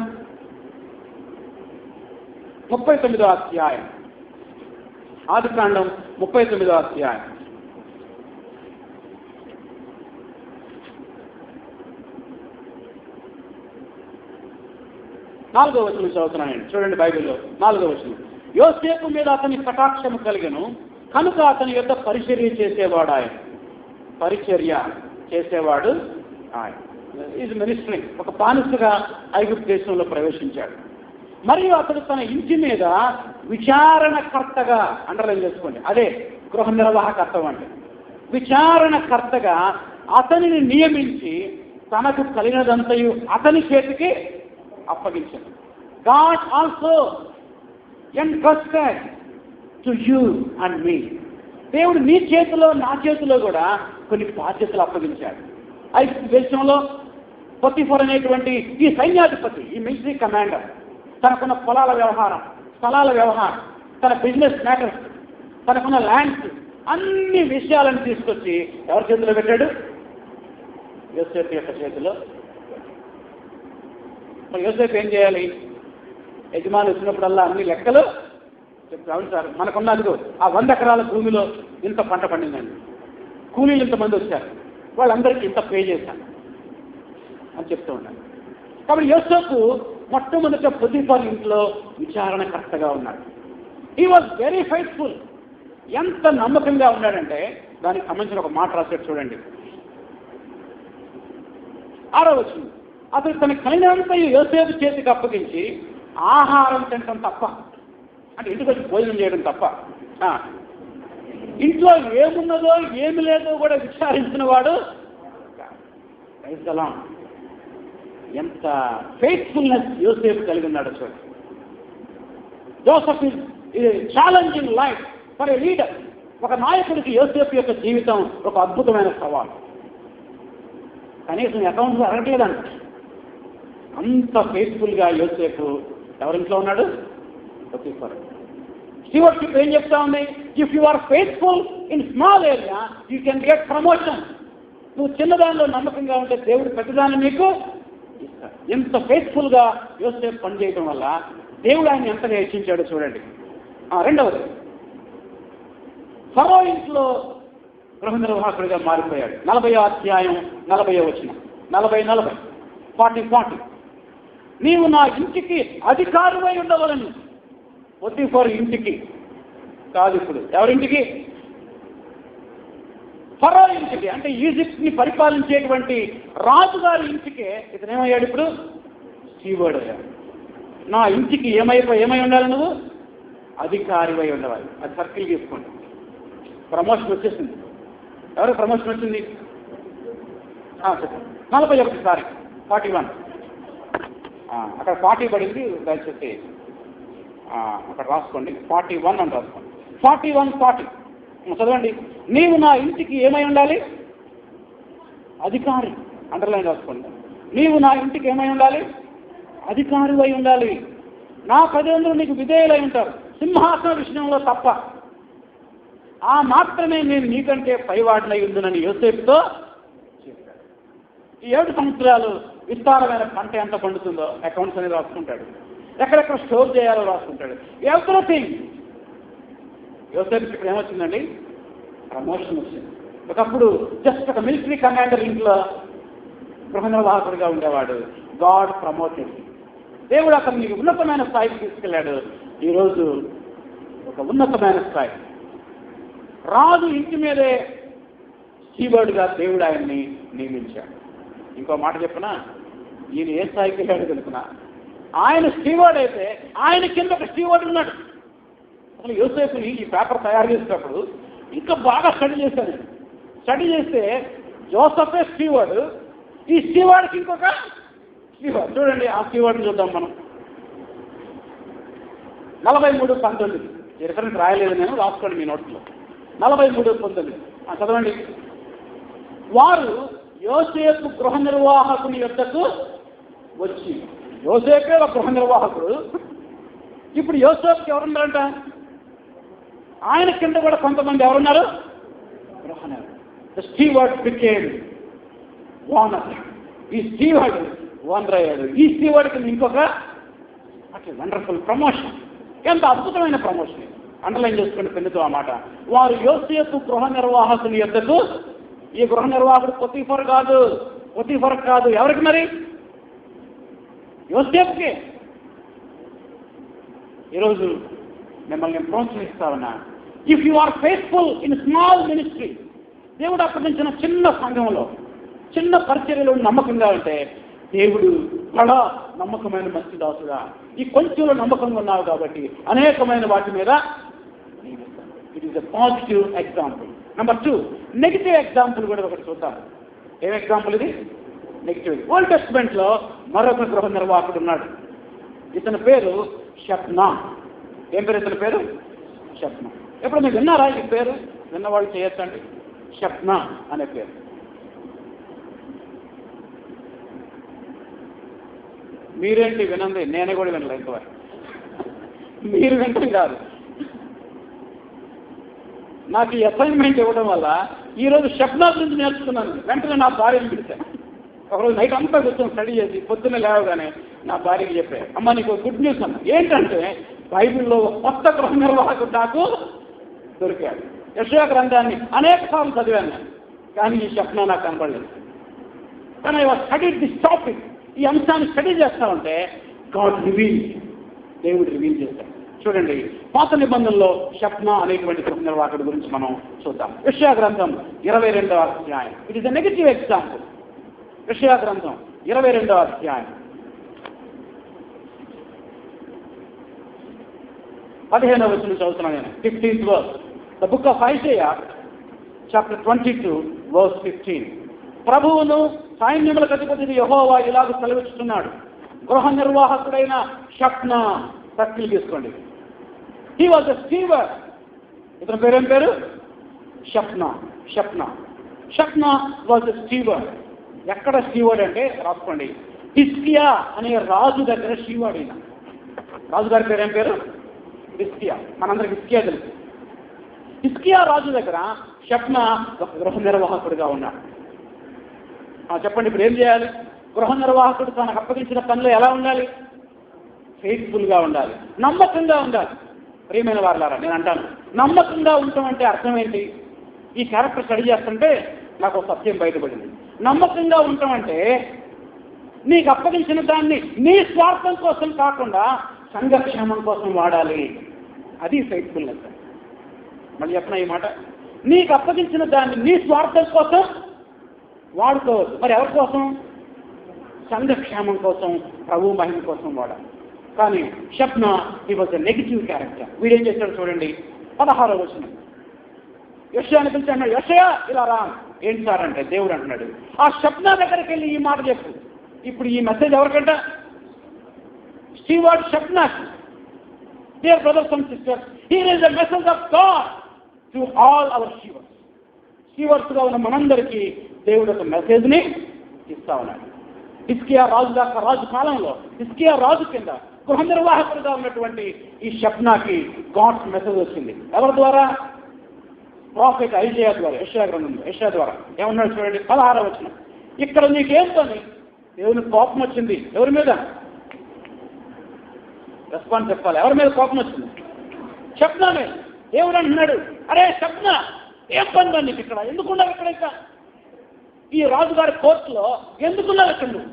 39వ అధ్యాయం ఆదికాండం 39వ అధ్యాయం. నాలుగో వచనం చదువుతున్నానండి, చూడండి బైబిల్లో 4వ వచనం. యోసేపు మీద అతని కటాక్షము కలిగెను, కనుక అతని యొక్క పరిచర్య చేసేవాడు ఆయన. పరిచర్య చేసేవాడు ఆయన. Is ministering. ఒక బానిసగా ఐగుప్తు దేశంలో ప్రవేశించాడు. మరియు అతడు తన ఇంటి మీద విచారణకర్తగా, అండర్లైన్ చేసుకోండి, అదే గృహ నిర్వాహకర్తం అంటే, విచారణకర్తగా అతనిని నియమించి తనకు కలిగినదంతయు అతని చేతికి అప్పగించాడు. God also entrusted to you and me. దేవుడు నీ చేతిలో నా చేతిలో కూడా కొన్ని బాధ్యతలు అప్పగించాడు. ఐగుప్తు దేశంలో పొతిఫర్ అనేటువంటి ఈ సైన్యాధిపతి, ఈ మిలిటరీ కమాండర్, తనకున్న పొలాల వ్యవహారం, స్థలాల వ్యవహారం, తన బిజినెస్ మ్యాటర్స్, తనకున్న ల్యాండ్స్, అన్ని విషయాలను తీసుకొచ్చి ఎవరి చేతిలో పెట్టాడు? యోసేపు యొక్క చేతిలో. మరి యోసేపు ఏం చేయాలి? యజమాని వచ్చినప్పుడల్లా అన్ని లెక్కలు చెప్తాను. అవును సార్, మనకున్నదిగో ఆ 100 ఎకరాల భూమిలో ఇంత పంట పండిందండి, కూలీలు ఇంతమంది వచ్చారు, వాళ్ళందరికీ ఇంత పే చేశాను అని చెప్తూ ఉన్నాను. కాబట్టి యోసేపు మొట్టమొదట పొతిఫర్ ఇంట్లో విచారణకర్తగా ఉన్నాడు. He was very faithful. ఎంత నమ్మకంగా ఉన్నాడంటే దానికి సంబంధించిన ఒక మాట రాశాడు, చూడండి 6వ వచనం. అతను తనకు కలిగినంత యోసేపు చేతికి అప్పగించి ఆహారం తినటం తప్ప, అంటే ఇంటికి వచ్చి భోజనం చేయడం తప్ప, ఇంట్లో ఏమున్నదో ఏమి లేదో కూడా విచారించిన వాడు. ఎంత ఫెయిత్ఫుల్నెస్ యోసేపు కలిగి ఉన్నాడో చూడండి. Joseph is challenging life for a leader. ఒక నాయకుడికి యోసేపు యొక్క జీవితం ఒక అద్భుతమైన సవాల్. కనీసం అకౌంట్స్ అడగట్లేదంట, అంత ఫెయిత్ఫుల్గా యోసేపు ఎవరింట్లో ఉన్నాడు? పొతిఫర్. స్టీవర్షిప్ ఏం చెప్తా ఉంది? If you are faithful in small area you can get promotion. నువ్వు చిన్నదానిలో నమ్మకంగా ఉంటే దేవుడు పెద్దదాన్ని నీకు ఇస్తాడు. ఎంత ఫెయిత్ఫుల్గా యోసేపు పనిచేయడం వల్ల దేవుడు ఆయన ఎంతగా హెచ్చించాడో చూడండి. రెండవది, ఫరో ఇంట్లో గృహ నిర్వాహకుడిగా మారిపోయాడు. 40వ అధ్యాయం 40వ వచనం. 40 నీవు నా ఇంటికి అధికారమై ఉండవలను. పొతిఫర్ ఇంటికి కాదు, ఇప్పుడు ఎవరింటికి? ఫరో ఇంటికి, అంటే ఈజిప్ట్ని పరిపాలించేటువంటి రాజుగారి ఇంటికే ఇతనేమయ్యాడు? ఇప్పుడు స్టీవర్డ్ అయ్యాడు. నా ఇంటికి ఏమై ఉండాలి? నువ్వు అధికారివై ఉండవాలి. అది సర్కిల్ తీసుకోండి. ప్రమోషన్ వచ్చేసింది. ఎవరికి ప్రమోషన్ వచ్చింది? 41 41 అక్కడ 40 పడింది, దయచేసి అక్కడ రాసుకోండి. 41 అని రాసుకోండి. 41 చదవండి. నీవు నా ఇంటికి ఏమై ఉండాలి? అధికారి. అండర్లైన్ రాసుకోండి. నీవు నా ఇంటికి ఏమై ఉండాలి? అధికారివై ఉండాలి. నా ప్రజలందరూ నీకు విధేయులై ఉంటారు, సింహాసన విషయంలో తప్ప. ఆ మాత్రమే నేను నీకంటే పైవాడినై ఉందునని యోసేపుతో చెప్పాడు. ఈ 7 సంవత్సరాలు విస్తారమైన పంట ఎంత పండుతుందో అకౌంట్స్ అనేది రాసుకుంటాడు. ఎక్కడెక్కడ స్టోర్ చేయాలో రాసుకుంటాడు. ఎవ్రీథింగ్. యోసేపు ఇక్కడ ఏమొచ్చిందండి? ప్రమోషన్ వచ్చింది. ఒకప్పుడు జస్ట్ ఒక మిలిటరీ కమాండర్ ఇంట్లో గృహ నిర్వాహకుడిగా ఉండేవాడు. God promoted. దేవుడు అతన్ని ఉన్నతమైన స్థాయికి తీసుకెళ్ళాడు. ఈరోజు ఒక ఉన్నతమైన స్థాయి. రాజు ఇంటి మీదే స్టీవర్డ్గా దేవుడు ఆయన్ని నియమించాడు. ఇంకో మాట చెప్పనా, ఈయన ఏ స్థాయికి వెళ్ళాడు తెలుసునా? ఆయన స్టీవర్డ్ అయితే ఆయన కింద ఒక స్టీవర్డ్ ఉన్నాడు. అసలు యోసేపుని ఈ పేపర్ తయారు చేసేటప్పుడు ఇంకా బాగా స్టడీ చేశాను. స్టడీ చేస్తే జోసఫే స్టీవర్డ్, ఈ స్టీవర్డ్కి ఇంకొక స్టీవర్డ్. చూడండి, ఆ స్టీవర్డ్ని చూద్దాం మనం. 43:19. ఈ రిఫరెన్స్ రాయలేదు నేను, రాసుకోండి మీ నోట్స్లో. 43:19 చదవండి. వారు యోసేపు గృహ నిర్వాహకుని యొద్దకు వచ్చి, యోసేపే ఒక గృహ నిర్వాహకుడు, ఇప్పుడు యోసేపుకి ఎవరున్నారంట? ఆయన కింద కూడా కొంతమంది ఎవరున్నారు? గృహ నిర్వాహకుడు. Steward became owner. ఈ స్టీవర్డ్ ఓనర్ అయ్యాడు. ఈ స్టీవర్డ్ కింద ఇంకొక అట్లా వండర్ఫుల్ ప్రమోషన్. ఎంత అద్భుతమైన ప్రమోషన్. అండర్లైన్ చేసుకుని పెన్నుతో ఆ మాట. వారు యోసేపు గృహ నిర్వాహకుని యొద్దకు, ఈ గృహ నిర్వాహకుడు పొతీఫర్ కాదు, ఎవరికి మరి? యోసేపుకే. ఈరోజు మిమ్మల్ని ప్రోత్సహిస్తా ఉన్నా, if you are faithful in small ministry, దేవుడు అప్పగించిన చిన్న సంఘంలో, చిన్న పరిచర్యలో నమ్మకంగా ఉంటే, దేవుడు బడా నమ్మకమైన మంచి దాసుగా, ఈ కొంచెంలో నమ్మకంగా ఉన్నావు కాబట్టి అనేకమైన వాటి మీద it is a positive example. Number 2, negative example కూడా ఒకటి చూద్దాం. ఏం ఎగ్జాంపుల్ ఇది? నెగిటివ్. ఓల్డ్ టెస్ట్మెంట్ లో మరొక గృహ నిర్వాహకుడు ఉన్నాడు. ఇతని పేరు షప్నా. ఏం పేరు ఇతని పేరు? షప్నా. ఎప్పుడు మీరు విన్నారా ఈ పేరు? విన్నవాళ్ళు చేయొచ్చండి. షప్నా అనే పేరు. మీరేంటి వినండి, నేనే కూడా వినలే ఇంతవరకు. మీరు వింటాం కాదు, నాకు ఈ అసైన్మెంట్ ఇవ్వడం వల్ల ఈరోజు షప్నా గురించి నేర్చుకున్నాను. వెంటనే నా భార్యను పిలిచాను. ఒకరోజు నైట్ అంతా కూర్చొని స్టడీ చేసి పొద్దున్న లేవగానే నా భార్యకి చెప్పాను, అమ్మ నీకు గుడ్ న్యూస్ అన్న. ఏంటంటే బైబిల్లో కొత్త గృహ నిర్వాహకుడు నాకు దొరికాడు. యెషయా గ్రంథాన్ని అనేక సార్లు చదివాను, కానీ ఈ షప్నా నాకు కనపడలేదు. కానీ I was studied this topic. ఈ అంశాన్ని స్టడీ చేస్తా ఉంటే గాడ్ రివీల్, దేవుడు రివీల్ చేశాడు. చూడండి, పాత నిబంధనలో షప్నా అనేటువంటి గృహ నిర్వాహకుడి గురించి మనం చూద్దాం. యెషయా గ్రంథం 22వ అధ్యాయం. It is a negative example. యెషయా గ్రంథం 22వ అధ్యాయం 15వ వచనం చదువుతున్నాను నేను. 15th verse. The book of Isaiah, chapter 22, verse 15. ప్రభువును సైన్యములకు అధిపతి యెహోవా ఇలాగ సెలవిస్తున్నాడు, గృహ నిర్వాహకుడైన షప్నా, సర్కిల్ తీసుకోండి. He was a steward. ఇతని పేరేం పేరు? షప్నా. Was a steward. ఎక్కడ స్టీవర్డ్ అంటే రాసుకోండి, హిజ్కియా అనే రాజు దగ్గర స్టీవర్డ్. అయిన రాజుగారి పేరేం పేరు? హిజ్కియా. మనందరికి హిజ్కియా తెలుసు. హిజ్కియా రాజు దగ్గర షప్నా ఒక గృహ నిర్వాహకుడిగా ఉన్నాడు. చెప్పండి, ఇప్పుడు ఏం చేయాలి? గృహ నిర్వాహకుడు తనకు అప్పగించిన పనిలో ఎలా ఉండాలి? ఫెయిత్ఫుల్గా ఉండాలి, నమ్మకంగా ఉండాలి. ప్రియమైన వారులారా, నేను అంటాను, నమ్మకంగా ఉండటం అంటే అర్థం ఏంటి? ఈ క్యారెక్టర్ స్టడీ చేస్తుంటే నాకు ఒక సత్యం బయటపడింది. నమ్మకంగా ఉండటం అంటే నీకు అప్పగించిన దాన్ని నీ స్వార్థం కోసం కాకుండా సంఘక్షేమం కోసం వాడాలి. అది ఫెయిత్ఫుల్నెస్. మళ్ళీ చెప్పిన ఈ మాట, నీకు అప్పగించిన దాన్ని నీ స్వార్థం కోసం వాడుకోవద్దు. మరి ఎవరి కోసం? సంఘక్షేమం కోసం, ప్రభు మహిమ కోసం వాడాలి. కానీ షప్నా he was a negative character. వీడేం చేశాడు చూడండి, 16వ వచనం. యెషయాని పిలిచి అన్నాడు, యెషయా ఇలా రా. ఏంటి సార్ అంటే, దేవుడు అంటున్నాడు, ఆ షప్నా దగ్గరికి వెళ్ళి ఈ మాట చెప్పు. ఇప్పుడు ఈ మెసేజ్ ఎవరికంట? స్టీవర్డ్ షప్నా. Dear brothers and sisters, here is the message of God to all our stewards. స్టీవర్డ్స్గా ఉన్న మనందరికీ దేవుడు ఒక మెసేజ్ని ఇస్తా ఉన్నాడు. హిజ్కియా రాజు కాలంలో హిజ్కియా రాజు కింద గృహ నిర్వాహకుడిగా ఉన్నటువంటి ఈ షప్నాకి గాడ్స్ మెసేజ్ వచ్చింది. ఎవరి ద్వారా? ప్రాఫెట్ ఐజయా ద్వారా, యెషయా గ్రంథంలో యెషయా ద్వారా. ఏమన్నాడు చూడండి, 16వ వచనం. ఇక్కడ నీకేం పని? దేవునికి కోపం వచ్చింది. ఎవరి మీద? రెస్పాన్స్ చెప్పాలి. ఎవరి మీద కోపం వచ్చింది? షప్నా మీద. దేవుడు అంటున్నాడు, అరే షప్నా, ఏం పని నీకు ఇక్కడ? ఎందుకున్నావు ఇక్కడ? ఇంకా ఈ రాజుగారి కోర్టులో ఎందుకున్నావు ఇక్కడ నువ్వు?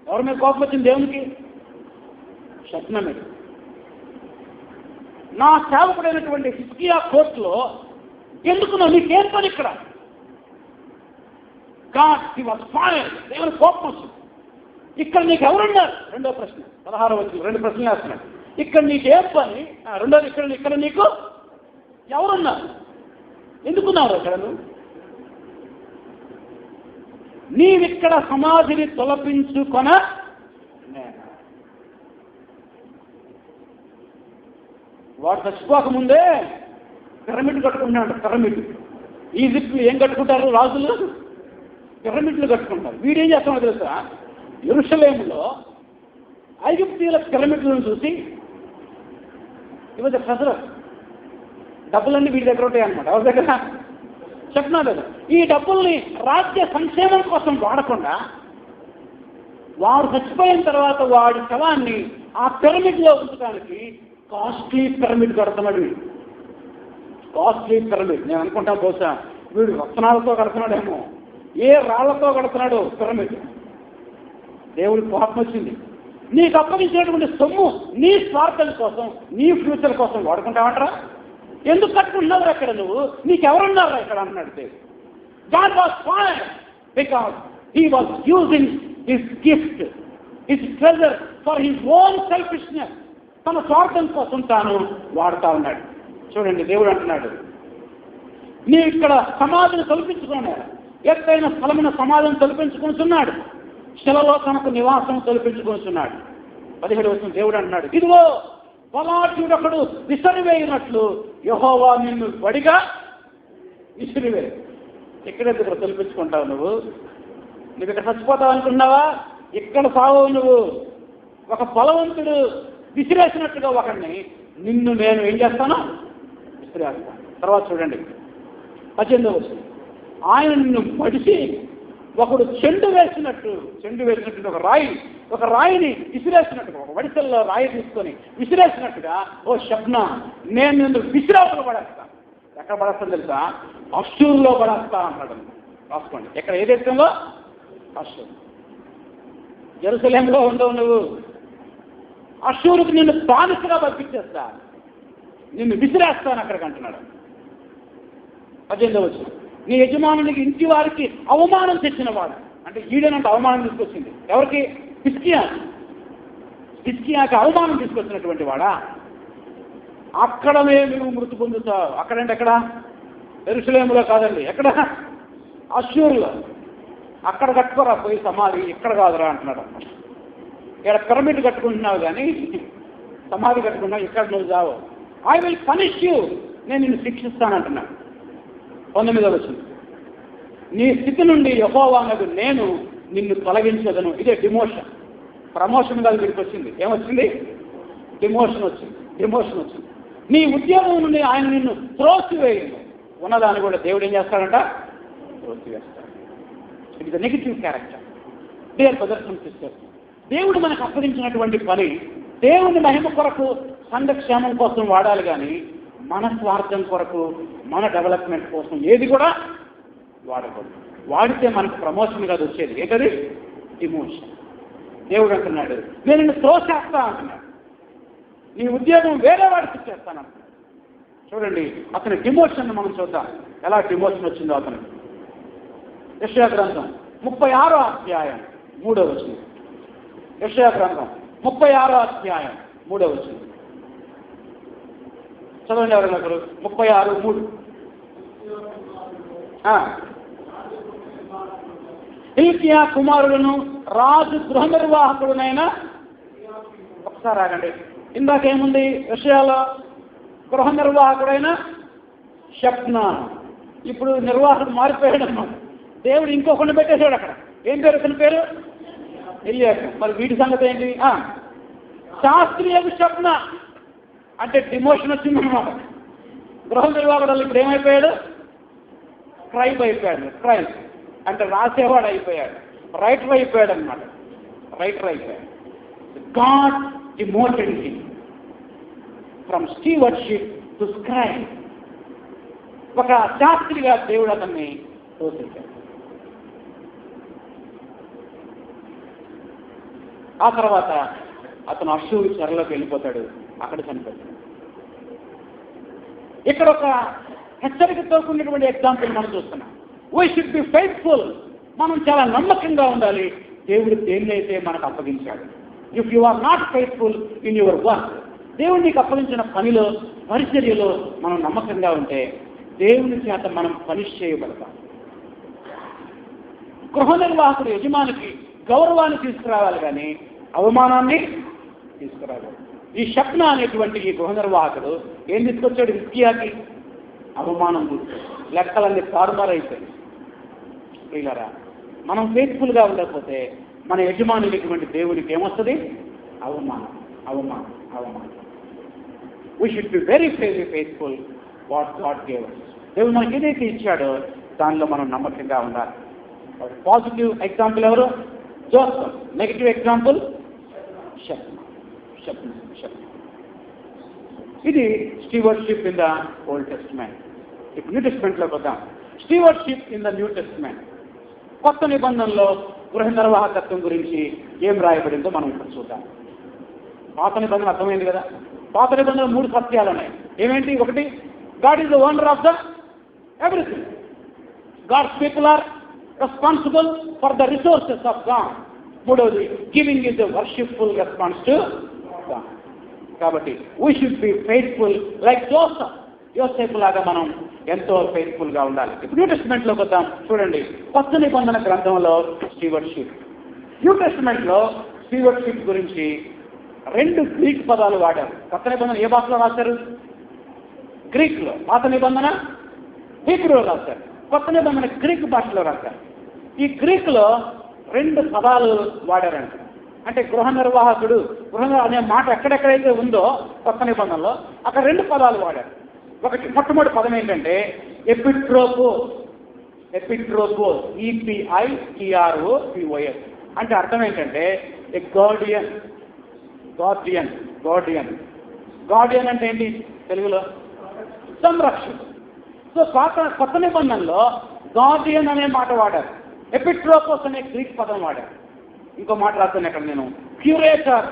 ఎవరి మీద కోపం వచ్చింది దేవునికి? షప్నా మీద. నా సేవకుడైనటువంటి హిజ్కియా కోర్టులో ఎందుకున్నావు? నీకేం పని ఇక్కడ? God he was fired. దేవుని కోపం వచ్చింది. ఇక్కడ నీకు ఎవరున్నారు? రెండో ప్రశ్న, 16వ వచనం. 2 ప్రశ్నలు వేస్తున్నాడు. ఇక్కడ నీకేం పని? రెండోది, ఇక్కడ నీకు ఎవరున్నారు? ఎందుకున్నారు ఇక్కడ నువ్వు? నీవిక్కడ సమాధిని తొలపించుకొన. వాడు చచ్చిపోకముందే పిరమిడ్ కట్టుకుంటున్నాడు. పిరమిడ్. ఈజిప్ట్లో ఏం కట్టుకుంటారు రాజులు? పిరమిడ్లు కట్టుకుంటారు. వీడేం చేస్తామో తెలుసా? యెరూషలేములో ఐగుప్తీయుల పిరమిడ్లను చూసి ఇవాళ ట్రెజరర్, డబ్బులన్నీ వీడి దగ్గర ఉంటాయి అన్నమాట. ఎవరి దగ్గర? షప్నా దగ్గర. ఈ డబ్బుల్ని రాజ్య సంక్షేమం కోసం వాడకుండా వాడు చచ్చిపోయిన తర్వాత వాడి శవాన్ని ఆ పిరమిడ్లో ఉంచడానికి కాస్ట్లీ పిరమిడ్ కడుతున్నాడు. Costly pyramid. నేను అనుకుంటా బహుశా వీడు రత్నాలతో కడుతున్నాడేమో, ఏ రాళ్లతో కడుతున్నాడు పిరమిడ్. దేవుడికి కోపం వచ్చింది. నీకు అప్పగించేటువంటి సొమ్ము నీ స్వార్థం కోసం, నీ ఫ్యూచర్ కోసం వాడుకుంటావంటారా? ఎందుకు కట్టుకుంటున్నావు అక్కడ నువ్వు? నీకెవరున్నారా ఇక్కడ అన్నాడు దేవుడు. God was fired because he was using his gift, his treasure for his own selfishness. తన స్వార్థం కోసం తాను వాడుతా ఉన్నాడు. చూడండి, దేవుడు అంటున్నాడు, నీ ఇక్కడ సమాధిని తొలపించుకున్నాడు, ఎత్తైన స్థలమైన సమాధిని తొలపించుకుంటున్నాడు, శిలలో తనకు నివాసం తొలపించుకుంటున్నాడు. 17వ వచనం దేవుడు అంటున్నాడు, ఇదిగో బలాఢ్యుడొకడు విసిరివేయినట్లు యెహోవా నిన్ను వడిగా విసిరివేయి. ఎక్కడెక్కడ తొలపించుకుంటావు నువ్వు? నువ్వు ఇక్కడ చచ్చిపోతావు అనుకున్నావా? ఇక్కడ సావు నువ్వు. ఒక బలవంతుడు విసిరేసినట్టుగా ఒకరిని నిన్ను నేను ఏం చేస్తాను? విసిరేస్తాను. తర్వాత చూడండి 18వ వచనం, ఆయన నిన్ను మడిసి ఒకడు చెండు వేసినట్టు ఒక రాయిని విసిరేసినట్టుగా, ఒక వడిసెల్లో రాయి తీసుకొని విసిరేసినట్టుగా, ఓ షబ్నా నేను నిన్ను విసిరావతలు పడేస్తాను. ఎక్కడ పడేస్తాను తెలుసా? అష్షూరులో పడేస్తా అన్నాడు. రాసుకోండి, ఎక్కడ ఏ దేశంలో? అష్షూరు. జెరూసలేంలో ఉండవు నువ్వు. అష్షూరుకు నిన్ను బానిసగా పంపించేస్తా, నిన్ను విసిరేస్తాను అక్కడికి అంటున్నాడు. 18వ వచనం, నీ యజమానునికి ఇంటి వారికి అవమానం తెచ్చిన వాడు. అంటే ఈడేనంటే అవమానం తీసుకొచ్చింది ఎవరికి? హిజ్కియాకి అవమానం తీసుకొచ్చినటువంటి వాడా? అక్కడనే నువ్వు మృతి పొందుతావు. అక్కడంటే ఎక్కడ? యెరూషలేములో కాదండి, ఎక్కడ? అష్షూరులో. అక్కడ కట్టుకోరా పోయి సమాధి, ఇక్కడ కాదురా అంటున్నాడు. ఇక్కడ పిరమిడ్ కట్టుకుంటున్నావు కానీ సమాధి కట్టుకున్నావు, ఇక్కడ నువ్వు చావు. ఐ విల్ పనిష్ యూ, నేను నిన్ను శిక్షిస్తానంటున్నాను. 19వ వచనం, నీ స్థితి నుండి యెహోవానగు నేను నిన్ను తొలగించదను. ఇదే డిమోషన్. ప్రమోషన్ కాదు, వీడికి వచ్చింది. ఏమొచ్చింది? డిమోషన్ వచ్చింది. నీ ఉద్యోగం నుండి ఆయన నిన్ను త్రోసివేయను. ఉన్నదాన్ని కూడా దేవుడు ఏం చేస్తాడంట? త్రోసివేస్తాడు. It is the negative character. Dear brothers and sisters, దేవుడు మనకు అప్పగించినటువంటి పని దేవుని మహిమ కొరకు, సంఘక్షేమం కోసం వాడాలి కానీ మన స్వార్థం కొరకు, మన డెవలప్మెంట్ కోసం ఏది కూడా వాడకూడదు. వాడితే మనకు ప్రమోషన్ కాదు వచ్చేది. ఏంటది? డిమోషన్. దేవుడు అంటున్నాడు, నేను నిన్ను త్రోసేస్తా అంటున్నాడు. నీ ఉద్యోగం వేరే వాడికి ఇచ్చేస్తానంటున్నాడు. చూడండి, అతని డిమోషన్ మనం చూద్దాం, ఎలా డిమోషన్ వచ్చిందో అతను. యెషయా గ్రంథం 36వ అధ్యాయం 3వ వచనం. యెషయా గ్రంథం 36వ అధ్యాయం 3వ వచనం. చదవండి ఎవరైనా ఒకరు. 36:3. హిల్కియా కుమారులను రాజు గృహ నిర్వాహకుడునైనా, ఒకసారి ఆగండి, ఇందాకేముంది యెషయాలో? గృహ నిర్వాహకుడైన షబ్నా. ఇప్పుడు నిర్వాహకుడు మారిపోయాడు అన్నమాట. దేవుడు ఇంకొకరిని పెట్టేశాడు అక్కడ. ఏం పేరు అతని పేరు? ఎలియాకీము. మరి వీటి సంగతి ఏంటి? శాస్త్రీయ షబ్నా అంటే డిమోషన్ వచ్చిందన్నమాట. గృహ నిర్వాహకుడు ఇప్పుడు ఏమైపోయాడు? స్క్రైబ్ అయిపోయాడు. స్క్రైబ్ అంటే రాసేవాడు అయిపోయాడు, రైటర్ అయిపోయాడు అనమాట. రైటర్ అయిపోయాడు. God demoted him from stewardship to scribe. ఒక శాస్త్రిగా దేవుడు అతన్ని తోసేశాడు. ఆ తర్వాత అతను అష్షూరు చెరలోకి వెళ్ళిపోతాడు, అక్కడ చనిపోతాడు. ఇక్కడ ఒక హెచ్చరికతో కూడినటువంటి ఎగ్జాంపుల్ మనం చూస్తున్నాం. We should be faithful. మనం చాలా నమ్మకంగా ఉండాలి దేవుడు దేన్నైతే మనకు అప్పగించాడు. If you are not faithful in your work, దేవుడు నీకు అప్పగించిన పనిలో, పరిచర్యలో మనం నమ్మకంగా ఉంటే దేవుని చేత మనం పనిష్ చేయబడతాం. గృహ నిర్వాహకుడు యజమానికి గౌరవాన్ని తీసుకురావాలి కానీ అవమానాన్ని తీసుకురావాలి. ఈ షబ్నా అనేటువంటి ఈ గృహ నిర్వాహకుడు ఏం తీసుకొచ్చాడు? హిజ్కియాకి అవమానం తీసుకొచ్చాడు. లెక్కలన్నీ తారుమారైపోయి. ప్రియులారా, మనం ఫెయిత్ఫుల్గా ఉండకపోతే మన యజమానులైనటువంటి దేవునికి ఏమొస్తుంది? అవమానం. We should be very faithful what God gave us. దేవుడు మనకి ఏదైతే ఇచ్చాడో దానిలో మనం నమ్మకంగా ఉండాలి. పాజిటివ్ ఎగ్జాంపుల్ ఎవరు? జోసెఫ్. Negative example Shebna. ఇది stewardship in the Old Testament. ఇప్పుడు న్యూ టెస్ట్మెంట్లోకి వద్దాం. Stewardship in the New Testament. కొత్త నిబంధనలో గృహ నిర్వాహకత్వం గురించి ఏం రాయబడిందో మనం ఇప్పుడు చూద్దాం. పాత నిబంధన అర్థమైంది కదా. పాత నిబంధనలో 3 సత్యాలు ఉన్నాయి. ఏమేంటి? ఒకటి, God is the owner of the everything. God's people are responsible for the resources of God. మూడవది, giving is the worshipful response to God. కాబట్టి we should be faithful like Joseph. యోసేపు లాగా మనం ఎంతో ఫెయిత్ఫుల్ గా ఉండాలి. ఇప్పుడు న్యూ టెస్ట్మెంట్లోకి వద్దాం. చూడండి, కొత్త నిబంధన గ్రంథంలో స్టీవర్డ్షిప్. న్యూ టెస్ట్మెంట్లో స్టీవర్డ్షిప్ గురించి 2 గ్రీక్ పదాలు వాడారు. కొత్త నిబంధన ఏ భాషలో రాశారు? గ్రీక్లో. పాత నిబంధన హీబ్రూలో రాశారు. కొత్త నిబంధన గ్రీక్ భాషలో రాశారు. ఈ గ్రీక్లో 2 పదాలు వాడారంట. అంటే గృహ నిర్వాహకుడు, గృహ అనే మాట ఎక్కడెక్కడైతే ఉందో కొత్త నిబంధనలో అక్కడ 2 పదాలు వాడారు. ఒకటి, మొట్టమొదటి పదం ఏంటంటే ఎపిట్రోపో. ఎపిట్రోపో, EPITROPOS. అంటే అర్థం ఏంటంటే ఏ గార్డియన్. గార్డియన్ గార్డియన్ గార్డియన్ అంటే ఏంటి తెలుగులో? సంరక్షకుడు. సో కొత్త నిబంధనలో గార్డియన్ అనే మాట వాడారు. ఎపిట్రోపోస్ అనే గ్రీక్ పదం వాడారు. ఇంకో మాట రాస్తాను ఇక్కడ నేను, క్యూరేటర్.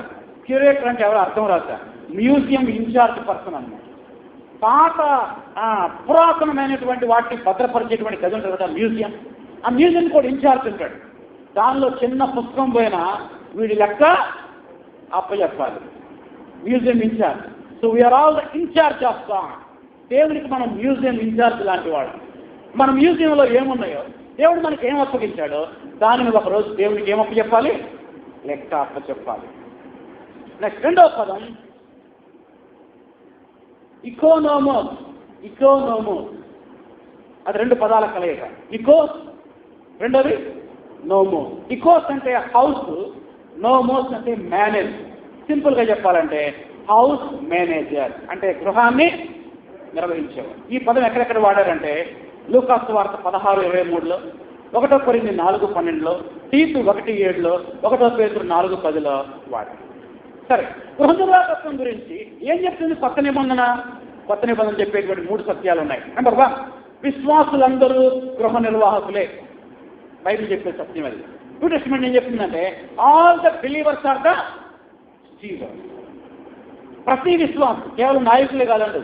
క్యూరేటర్ అంటే ఎవరో అర్థం రాస్తా, మ్యూజియం ఇన్ఛార్జ్ పర్సన్ అన్నమాట. పాత పురాతనమైనటువంటి వాటిని భద్రపరిచేటువంటి గది ఉంటుంది కదా మ్యూజియం. ఆ మ్యూజియం కూడా ఇన్ఛార్జ్ ఉంటాడు. దానిలో చిన్న పుస్తకం పోయినా వీడి లెక్క అప్పచెప్పాలి. Museum in charge. So we are all the in charge of God. దేవుడికి మనం మ్యూజియం ఇన్ఛార్జ్ లాంటి వాడు. మన మ్యూజియంలో ఏమున్నాయో, దేవుడు మనకి ఏం అప్పగించాడో దానిని ఒకరోజు దేవుడికి ఏం అప్పచెప్పాలి? లెక్క అప్పచెప్పాలి. నెక్స్ట్ రెండవ పదం ఇకోనోమోస్. ఇకోనోమోస్ అది 2 పదాల కలయిక. ఇకోస్, రెండోది నోమోస్. ఇకోస్ అంటే హౌస్, నోమోస్ అంటే మేనేజ్. సింపుల్గా చెప్పాలంటే హౌస్ మేనేజర్ అంటే గృహాన్ని నిర్వహించేవారు. ఈ పదం ఎక్కడెక్కడ వాడారంటే లూకా సువార్త 16:23లో, 1 కొరింథీ 4:12లో, తీతు 1:7లో, 1 పేతురు 4:10లో వాడారు. సరే, గృహ నిర్వాహకత్వం గురించి ఏం చెప్తుంది కొత్త నిబంధన? కొత్త నిబంధన చెప్పేటువంటి 3 సత్యాలు ఉన్నాయి. నెంబర్ 1, విశ్వాసులందరూ గృహ నిర్వాహకులే. బైబిల్ చెప్పే సత్యం అది. న్యూ టెస్ట్మెంట్ ఏం చెప్తుందంటే all the believers are the stewards. ప్రతి విశ్వాసం, కేవలం నాయకులే కాదండి,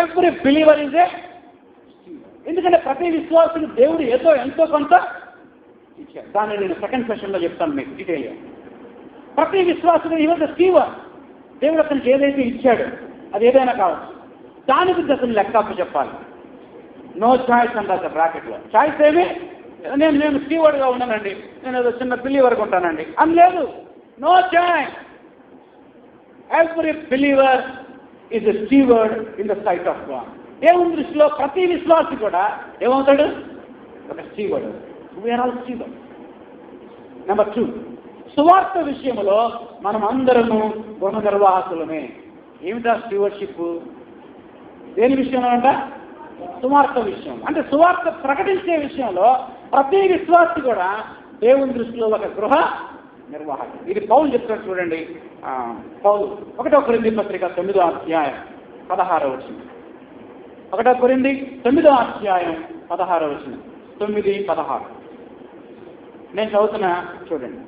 every believer is a steward. ఎందుకంటే ప్రతి విశ్వాసుకి దేవుడు ఎంతో కొంత ఇచ్చారు. దాన్ని నేను సెకండ్ సెషన్లో చెప్తాను మీకు డీటెయిల్గా. ప్రతి విశ్వాసుడు ఈ వాజ్ స్టీవర్డ్. దేవుడు అతనికి ఏదైతే ఇచ్చాడో అది ఏదైనా కావచ్చు, దానికి అసలు లెక్క అప్పు చెప్పాలి. నో చాయిస్ అంటారు బ్రాకెట్లో. చాయిస్ ఏమి? నేను స్టీవర్డ్గా ఉన్నానండి, నేను ఏదో చిన్న బిలీవర్గా ఉంటానండి అని లేదు. No choice. Every believer is a steward in the sight of God. దేవుని దృష్టిలో ప్రతి విశ్వాసి కూడా ఏమవుతాడు? ఒక steward. We are all steward. Number 2, సువార్త విషయంలో మనం అందరము గృహ నిర్వాహకులమే. ఏమిటా స్టీవర్షిప్? దేని విషయంలో అంట? సువార్త విషయం. అంటే సువార్త ప్రకటించే విషయంలో ప్రతి విశ్వాసి కూడా దేవుని దృష్టిలో ఒక గృహ నిర్వాహకుడు. ఇది పౌలు చెప్తాడు చూడండి. పౌలు 1 కొరింథీ పత్రిక 9వ అధ్యాయం 16వ వచనం. 1 కొరింథీ 9వ అధ్యాయం 16వ వచనం. 9:16 నేను చదువుతున్నా చూడండి.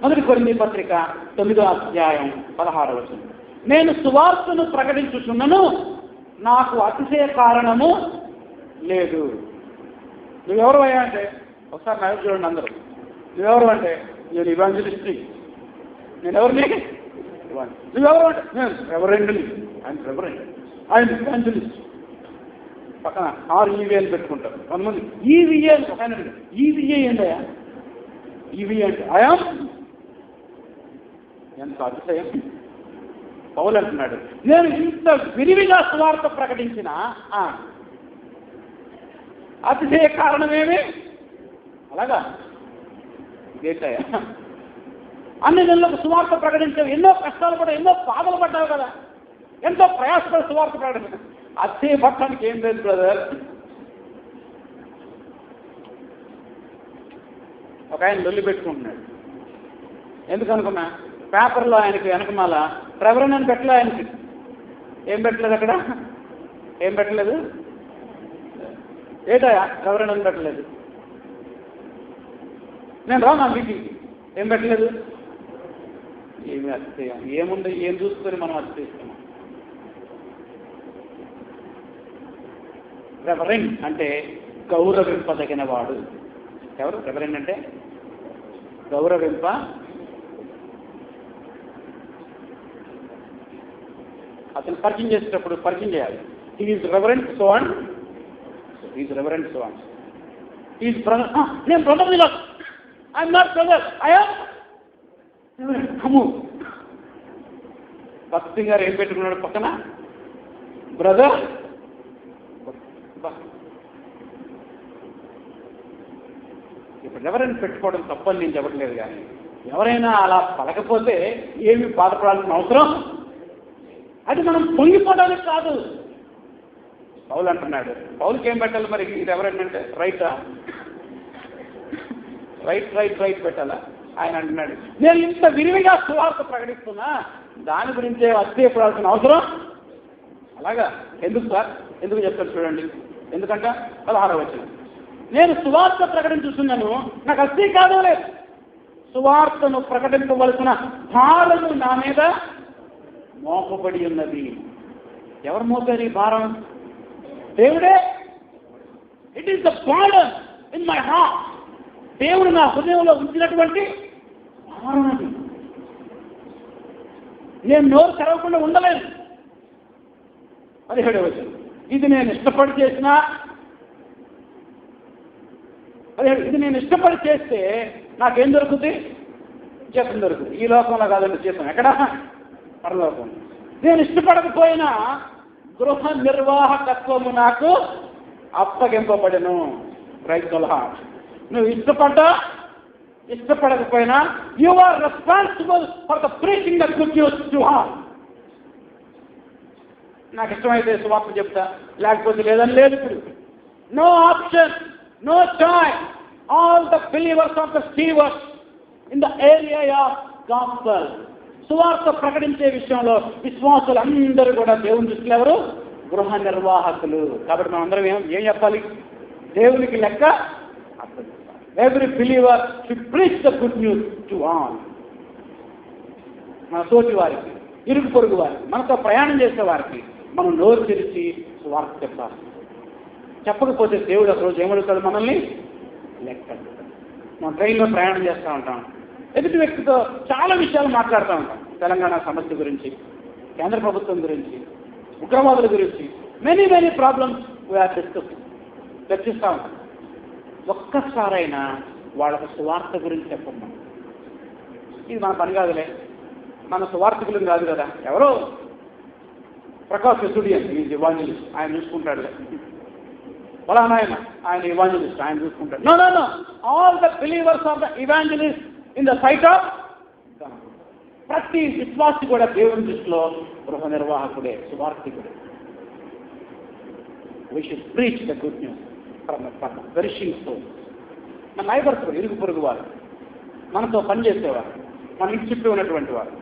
1 కొరింథీ పత్రిక 9వ అధ్యాయం 16వ వచనం. నేను సువార్తను ప్రకటించుచున్నను, నాకు అతిశయ కారణము లేదు. నువ్వెవరు అయ్యా అంటే, ఒకసారి నా చూడండి అందరూ, నువ్వెవరు అంటే నేను ఇవాంజలిస్ట్ని. నేను ఎవరిని? నువ్వెవరు అంటే నేను రెవరెండ్ని. ఆయన ఇవాంజలిస్ట్. పక్కన REV అని పెట్టుకుంటారు కొంతమంది. EVA అని ఒక ఆయన EVA ఏంటయ్యా? EVA అంటే ఐయామ్. ఎంత అతిశయం! పౌలు అంటున్నాడు, నేను ఇంత విరివిగా సువార్త ప్రకటించిన అతిశయ కారణమేమి? అలాగా ఇదేంటయ్యా? అన్ని నెలలకు సువార్త ప్రకటించావు, ఎన్నో కష్టాలు పడ్డావు, ఎన్నో బాధలు పడ్డావు కదా, ఎంతో ప్రయాసపడి సువార్త ప్రకటించ. అతిశయ పట్టడానికి ఏం లేదు బ్రదర్. ఒక ఆయన లొల్లి పెట్టుకుంటున్నాడు. ఎందుకనుకున్నా, పేపర్లో ఆయనకి వెనకమాల రెవరెండ్ అని పెట్టలే, ఆయనకి ఏం పెట్టలేదు అక్కడ? ఏం పెట్టలేదు? ఏటా రెవరెండ్ అని పెట్టలేదు. నేను రానా మీటింగ్కి, ఏం పెట్టలేదు? ఏమి అతిశయం, ఏముంది, ఏం చూసుకొని మనం అతిశయిస్తున్నాం? రెవరెండ్ అంటే గౌరవింపదగిన వాడు. ఎవరు రెవరెండ్ అంటే? గౌరవింప. అతను పరిచయం చేసేటప్పుడు పరిచయం చేయాలి. Is reverend so and, is reverend so and, is brother. నేను బ్రదర్ ఇలా, ఐఎమ్ నాట్ బ్రదర్, ఐఎమ్ కము. భక్తి గారు ఏం పెట్టుకున్నాడు పక్కన? బ్రదర్. ఇప్పుడు రెవరెండ్ పెట్టుకోవడం తప్పని నేను చెప్పట్లేదు, కానీ ఎవరైనా అలా పలకపోతే ఏమి బాధపడాల్సిన అవసరం? అది మనం పొంగిపోవడానికి కాదు. పౌలు అంటున్నాడు, పౌలుకి ఏం పెట్టాలి మరి? రెవరెండ్ అంటే రైటా? రైట్ రైట్ రైట్ పెట్టాలా? ఆయన అంటున్నాడు, నేను ఇంత విరివిగా సువార్త ప్రకటిస్తున్నా, దాని గురించే అతిశయపడాల్సిన అవసరం? అలాగా ఎందుకు సార్? ఎందుకు చెప్తారు చూడండి. ఎందుకంట 16వ వచనం, నేను సువార్త ప్రకటించుతున్నాను, నాకు అస్సీ కాదు లేదు. సువార్తను ప్రకటించవలసిన భారము నా మీద మోపబడి ఉన్నది. ఎవరు మోపారు ఈ భారం? దేవుడే. It is the burden in my heart. దేవుడు నా హృదయంలో ఉంచినటువంటి భారం అది. నేను నోరు తెరవకుండా ఉండలేదు. 17వ వచనం, ఇది నేను ఇష్టపడి చేసినా, ఇది నేను ఇష్టపడి చేస్తే నాకేం దొరుకుతుంది? జీతం దొరుకుతుంది. ఈ లోకంలో కాదండి జీతం, ఎక్కడ? పరలోకం. నేను ఇష్టపడకపోయినా గృహ నిర్వాహకత్వము నాకు అప్పగింపబడను. రైతుల నువ్వు ఇష్టపడకపోయినా you are responsible for the preaching the good news to all. నాకు ఇష్టమైతే సువార్త చెప్తా, లేకపోతే లేదని లేదు. ఇప్పుడు no option, no choice. All the believers of the servers in the area of gospel. సువార్త ప్రకటించే విషయంలో విశ్వాసులు అందరూ కూడా దేవుని దృష్టిలో ఎవరు? గృహ నిర్వాహకులు. కాబట్టి మనం అందరం ఏం చెప్పాలి? దేవునికి లెక్క అప్పగించాలి. Every believer should preach the good news to all. మన తోటి వారికి, ఇరుగు పొరుగు వారికి, మనతో ప్రయాణం చేసే వారికి మనం నోరు తెరిచి సువార్త చెప్పాలి. చెప్పకపోతే దేవుడు ఒకరోజు ఏమడుగుతాడు? మనల్ని లెక్క. మనం ట్రైన్లో ప్రయాణం చేస్తూ ఉంటాం, ఎదుటి వ్యక్తితో చాలా విషయాలు మాట్లాడుతూ ఉంటాం. తెలంగాణ సమస్య గురించి, కేంద్ర ప్రభుత్వం గురించి, ఉగ్రవాదుల గురించి, మెనీ ప్రాబ్లమ్స్ చర్చిస్తూ ఉంటాం. ఒక్కసారైనా వాళ్ళకు సువార్త గురించి చెప్పమ్మా. ఇది మన పని కాదులే, మన సువార్తికులు కాదు కదా. ఎవరో ప్రకాష్ ఎస్టూడియన్ ఈజ్ ఇవాంజలిస్ట్, ఆయన చూసుకుంటాడులే. ఫలానా ఆయన ఇవాంజలిస్ట్, ఆయన చూసుకుంటాడు. No no no, all the believers of the evangelist in the sight of. ప్రతి విశ్వాసి కూడా దేవుని దృష్టిలో గృహ నిర్వాహకుడే, సువార్థికుడే. We should preach the good news from the perishing soul. మన నైబర్స్, ఇరుగు పొరుగు వారు, మనతో పనిచేసేవారు, మన ఇంటి చుట్టూ ఉన్నటువంటి వారు,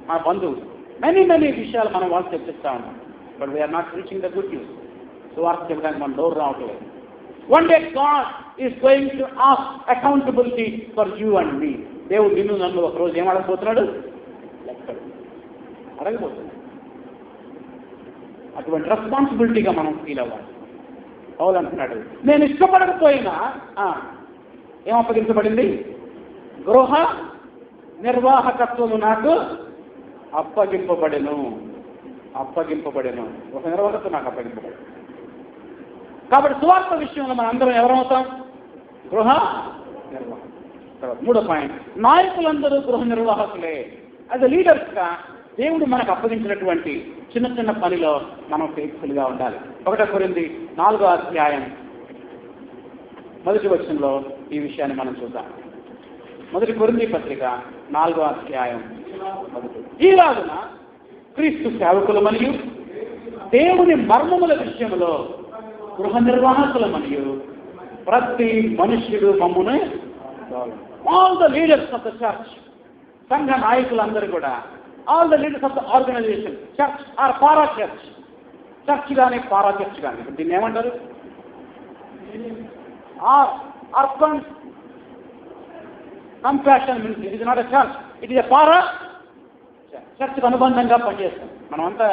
మన బంధువులు, మెనీ విషయాలు మనం వాళ్ళు చర్చిస్తూ ఉంటాం. But we are not preaching the good news. సువార్త చెప్పడానికి మన డోర్ రావట్లేదు. One day God is going to ask accountability for you and me. దేవుడు నిన్ను నన్ను ఒకరోజు ఏం అడగబోతున్నాడు? లెక్కడు అడగబోతున్నాడు. అటువంటి రెస్పాన్సిబిలిటీగా మనం ఫీల్ అవ్వాలి. పౌలు అంటున్నాడు, నేను ఇష్టపడకపోయినా ఏం అప్పగించబడింది? గృహ నిర్వాహకత్వము నాకు అప్పగింపబడెను. గృహ నిర్వాహకత్వం నాకు అప్పగింపబడెను. కాబట్టి సువార్త విషయంలో మనం అందరం ఎవరవుతాం? గృహ నిర్వాహకులు. తర్వాత 3వ పాయింట్, నాయకులందరూ గృహ నిర్వాహకులే. యాజ్ ఎ లీడర్స్గా దేవుడు మనకు అప్పగించినటువంటి చిన్న చిన్న పనిలో మనం ఫెయిత్ఫుల్గా ఉండాలి. 1 కొరింథీ 4వ అధ్యాయం 1వ వచనంలో ఈ విషయాన్ని మనం చూద్దాం. 1 కొరింథీ పత్రిక 4వ అధ్యాయం 1. ఈలాగున క్రీస్తు సేవకుల మరియు దేవుని మర్మముల విషయంలో గృహ నిర్వాహకుల మరియు ప్రతి మనుష్యుడు మమ్మును, all the leaders of the church, సంఘ నాయకులందరూ కూడా all the leaders of the organisation, church or para church, church కానీ పారా చర్చ్ కానీ, దీన్ని ఏమంటారు? Urban compassion ministry. It is not a church, it is a para చర్చ్కి అనుబంధంగా పనిచేస్తాం. మనమంతా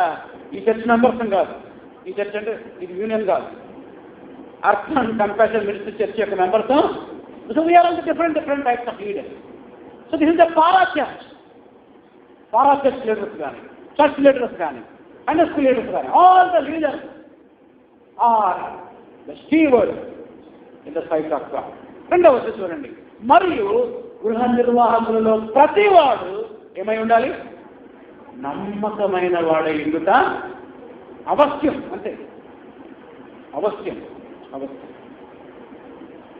ఈ చర్చ్ మెంబర్స్ కాదు, ఈ చర్చ్ అంటే ఇది యూనియన్ కాదు, అర్బన్ కంపాషన్ మినిస్ట్రీ చర్చ్ యొక్క members. So we are all different types of leaders. So this is the para church. Para church leaders కానీ, చర్చ్ లీడర్స్ కానీ, అండర్స్కూల్ లీడర్స్ కానీ, all the leaders are the steward in the sight of God. రెండవది చూడండి, మరియు గృహ నిర్వాహకులలో ప్రతివాడు ఏమై ఉండాలి? నమ్మకమైన వాడై ఉండుట అవశ్యం. అంతే, అవశ్యం,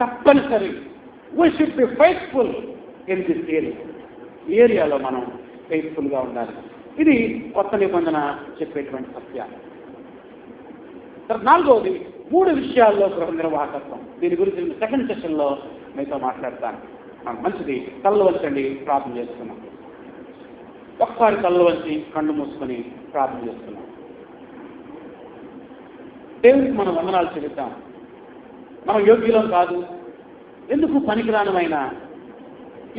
తప్పనిసరి. We should be faithful in this ఏరియాలో మనం ఫెయిత్ఫుల్గా ఉండాలి. ఇది కొత్త నిబంధన చెప్పేటువంటి సత్యాలు. నాలుగవది, 3 విషయాల్లో గృహ నిర్వాహకత్వం. దీని గురించి సెకండ్ సెషన్లో మీతో మాట్లాడతాను. మంచిది, కళ్ళు వంచండి, ప్రార్థన చేస్తున్నాం. ఒకసారి కళ్ళు వంచి కళ్ళు మూసుకొని ప్రార్థన చేస్తున్నాం. దేవునికి మనం వందనాలు చెల్లిద్దాం. మనం యోగ్యులం కాదు, ఎందుకు పనికిరానమైన,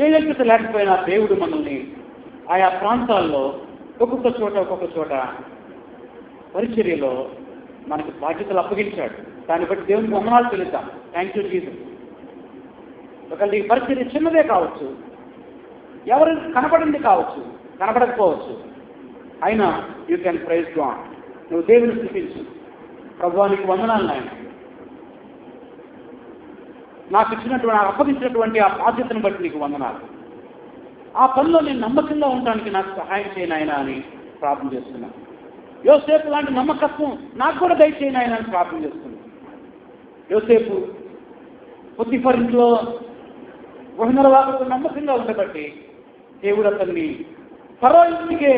ఏ యోగ్యత లేకపోయినా దేవుడు మనల్ని ఆయా ప్రాంతాల్లో ఒక్కొక్క చోట పరిచర్యలో మనకు బాధ్యతలు అప్పగించాడు. దాన్ని బట్టి దేవునికి వందనాలు చెల్లిద్దాం. Thank you Jesus. ఒకవేళ ఈ పరిచర్య చిన్నదే కావచ్చు, ఎవరు కనపడింది కావచ్చు, కనపడకపోవచ్చు, అయినా యూ కెన్ ప్రైజ్ గాడ్. నువ్వు దేవుని స్థుతించు. ప్రభువానికి వందనాలు నాయన, నాకు అప్పగించినటువంటి ఆ బాధ్యతను బట్టి నీకు వందనాలు. ఆ పనిలో నేను నమ్మకంగా ఉండడానికి నాకు సహాయం చేయను ఆయన అని ప్రార్థన చేస్తున్నాను. యోసేపు లాంటి నమ్మకత్వం నాకు కూడా దయచేయను ఆయన అని ప్రార్థన చేస్తున్నాను. యోసేపు పొతిఫర్ ఇంట్లో గృహ నిర్వాహకుడు నమ్మకంగా ఉండబట్టి దేవుడు అతన్ని ఫరో ఇంటికే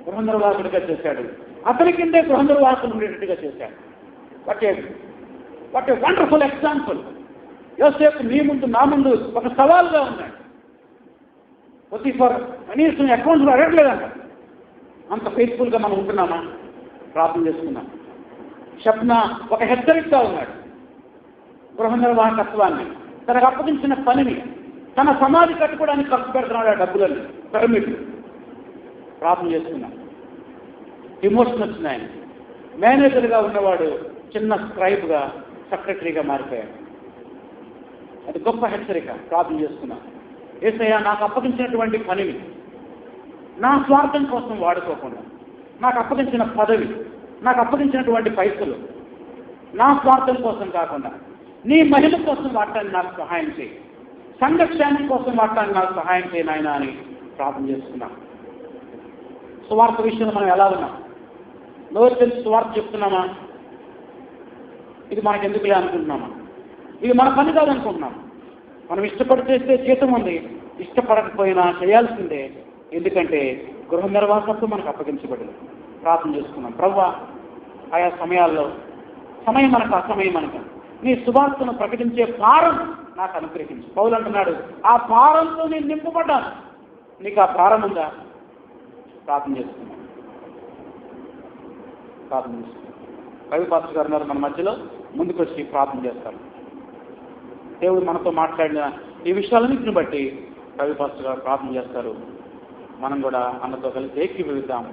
గృహ నిర్వాహకుడిగా చేశాడు, అతని కిందే గృహ నిర్వాహకులు ఉండేటట్టుగా చేశాడు. What a wonderful example. యోసేపు నీ ముందు నా ముందు ఒక సవాలుగా ఉన్నాడు. పొతిఫర్ కనీసం అకౌంట్స్లో అడగలేదంట. అంత ఫెయిత్ఫుల్గా మనం ఉంటున్నామా? ప్రార్థన చేసుకున్నాం. షప్న ఒక హెచ్చరికగా ఉన్నాడు. గృహ నిర్వాహకత్వాన్ని, తనకు అప్పగించిన పనిని, తన సమాధి కట్టుకోవడానికి ఖర్చు పెడుతున్నాడు ఆ డబ్బులని, పిరమిడ్. ప్రార్థన చేసుకున్నాం. డిమోషన్ వచ్చింది. ఆయన మేనేజర్గా ఉన్నవాడు చిన్న స్క్రైబ్గా, సెక్రటరీగా మారిపోయాడు. అది గొప్ప హెచ్చరిక. ప్రార్థన చేసుకున్నాం. యేసయ్య, నాకు అప్పగించినటువంటి పనిని నా స్వార్థం కోసం వాడుకోకుండా, నాకు అప్పగించిన పదవి, నాకు అప్పగించినటువంటి పైసలు నా స్వార్థం కోసం కాకుండా నీ మహిమ కోసం వాడటానికి నాకు సహాయం చేయి, సంఘక్షేమం కోసం వాడటానికి నాకు సహాయం చేయి నాయన అని ప్రార్థన చేసుకున్నాం. సువార్త విషయంలో మనం ఎలా ఉన్నాం? నోరు తెలిసి సువార్త చెప్తున్నామా? ఇది మనకు ఎందుకులే అనుకుంటున్నామా? ఇది మన పని కాదనుకుంటున్నాం. మనం ఇష్టపడి చేస్తే జీతం ఉంది, ఇష్టపడకపోయినా చేయాల్సిందే. ఎందుకంటే గృహ నిర్వాహకత్వం మనకు అప్పగించబడింది. ప్రార్థన చేసుకున్నాం. ప్రభువా, ఆయా సమయాల్లో సమయం మనకు, అసమయం మనకు, నీ సువార్తను ప్రకటించే భారం నాకు అనుగ్రహించు. పౌలు అంటున్నాడు, ఆ భారంతో నేను నింపబడ్డాను. నీకు ఆ భారం ఉందా? ప్రార్థన చేసుకున్నాం. రవి పాస్టర్ గారు ఉన్నారు మన మధ్యలో, ముందుకు వచ్చి ప్రార్థన చేస్తారు. దేవుడు మనతో మాట్లాడిన ఈ విషయాలన్నింటిని బట్టి రవి పాస్టర్ గారు ప్రార్థన చేస్తారు. మనం కూడా అన్నతో కలిసి ఏకీభవిద్దాం.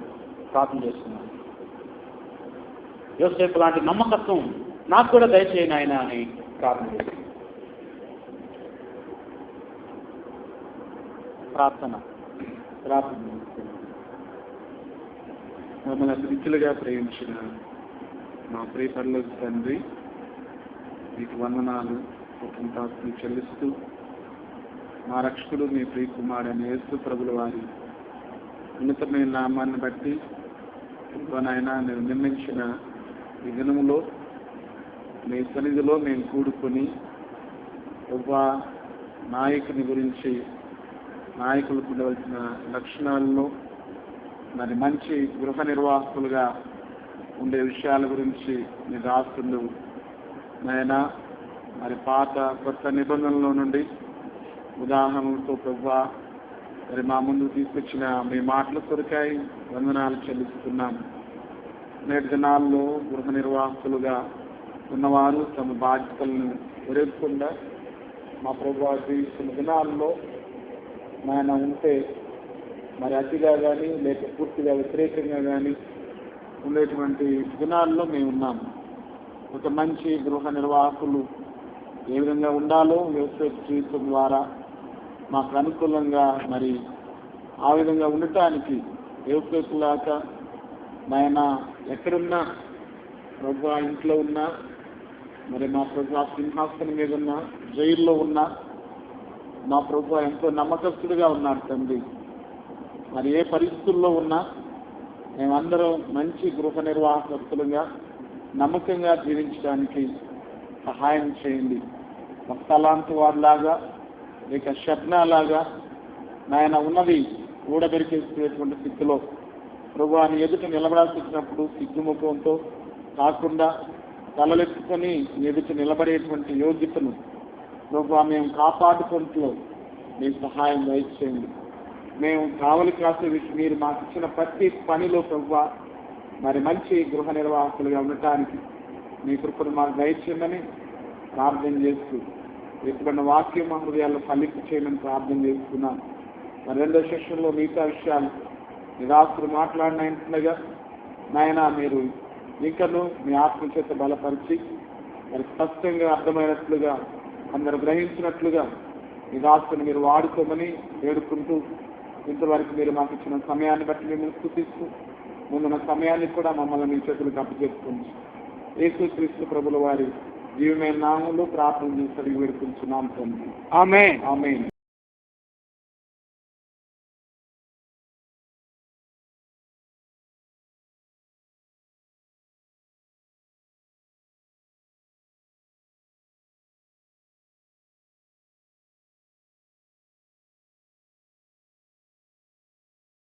ప్రార్థన చేస్తున్నాం. యోసేపు లాంటి నమ్మకత్వం నాకు కూడా దయచేయను ఆయన అని ప్రార్థన చేస్తున్నాం. ప్రార్థన మమ్మల్ని అతిథులుగా ప్రేమించిన మా ప్రియపరులకు తండ్రి, మీకు వందనాలు కృతజ్ఞతలు చెల్లిస్తూ, మా రక్షకుడు మీ ప్రియకుమారుడైన యేసు ప్రభుల వారి ఉన్నతమైన నామాన్ని బట్టి నాయన నేను నిర్మించిన ఈ దినములో మీ సన్నిధిలో మేము కూడుకొని నాయకుని గురించి, నాయకులకు ఉండవలసిన లక్షణాలను, మరి మంచి గృహ నిర్వాహకులుగా ఉండే విషయాల గురించి మీరు రాస్తుండవు నాయన. మరి పాత కొత్త నిబంధనల నుండి ఉదాహరణలతో ప్రభువా మరి మా ముందు తీసుకొచ్చిన మీ మాటల కొరకాయి వందనాలు చెల్లిస్తున్నాం. నేటి దినాల్లో గృహ నిర్వాహకులుగా ఉన్నవారు తమ బాధ్యతలను ఎరగకుండా మా ప్రభువా జీవిస్తున్న దినాల్లో ఆయన ఉంటే మరి అతిగా కానీ లేక పూర్తిగా వ్యతిరేకంగా కానీ ఉండేటువంటి దినాల్లో మేము ఉన్నాము. ఒక మంచి గృహ నిర్వాహకులు ఏ విధంగా ఉండాలో యోసేపు జీవితం ద్వారా మాకు అనుకూలంగా మరి ఆ విధంగా ఉండటానికి యోసేపులాగా ఆయన ఎక్కడున్నా ప్రభువా ఇంట్లో ఉన్నా మరి మా ప్రభువా సింహాసనం మీద ఉన్నా జైల్లో ఉన్నా మా ప్రభువా ఎంతో నమ్మకస్తుడిగా ఉన్నాడు తండ్రి. మరి ఏ పరిస్థితుల్లో ఉన్నా మేమందరం మంచి గృహ నిర్వాహకులుగా నమ్మకంగా జీవించడానికి సహాయం చేయండి. ఒక తలాంతు వారిలాగా లేక శబ్నాలాగా నాయన ఉన్నది ఊడబెరికేసేటువంటి స్థితిలో ప్రభువాని ఎదుట నిలబడాల్సి వచ్చినప్పుడు సిగ్గుముఖంతో కాకుండా తలలెత్తుకొని ఎదుట నిలబడేటువంటి యోగ్యతను ప్రభువా మేము కాపాడుకుంటూ మీ సహాయం దయచేయండి. మేము కావలి కాసే మీరు మాకు ఇచ్చిన ప్రతి పనిలో ప్రభువా మరి మంచి గృహ నిర్వాహకులుగా ఉండటానికి మీ కృపను మాకు దయచేయమని ప్రార్థన చేస్తూ ఎప్పుడన్నా వాక్యం మా హృదయాల్లో ఫలింపు చేయమని ప్రార్థన చేస్తున్నాం. మరి రెండో సెషన్లో మిగతా విషయాలు నిరాశలు మాట్లాడినట్టుగా నాయన మీరు ఇంకను మీ ఆత్మ చేత బలపరిచి మరి స్పష్టంగా అర్థమైనట్లుగా అందరూ గ్రహించినట్లుగా నిరాశను మీరు వాడుకోమని వేడుకుంటూ ఇంతవరకు మీరు మాకు ఇచ్చిన సమయాన్ని బట్టి మేము స్తుతిస్తూ ముందున్న సమయాన్ని కూడా మమ్మల్ని మీ చేతులకు అప్పచెప్పుకుంది. యేసుక్రీస్తు ప్రభుల వారి జీవమైన నామములో ప్రార్థన చేసి అడిగి వేడుకుంటున్నాం తండ్రి. ఆమేన్. ఆమేన్.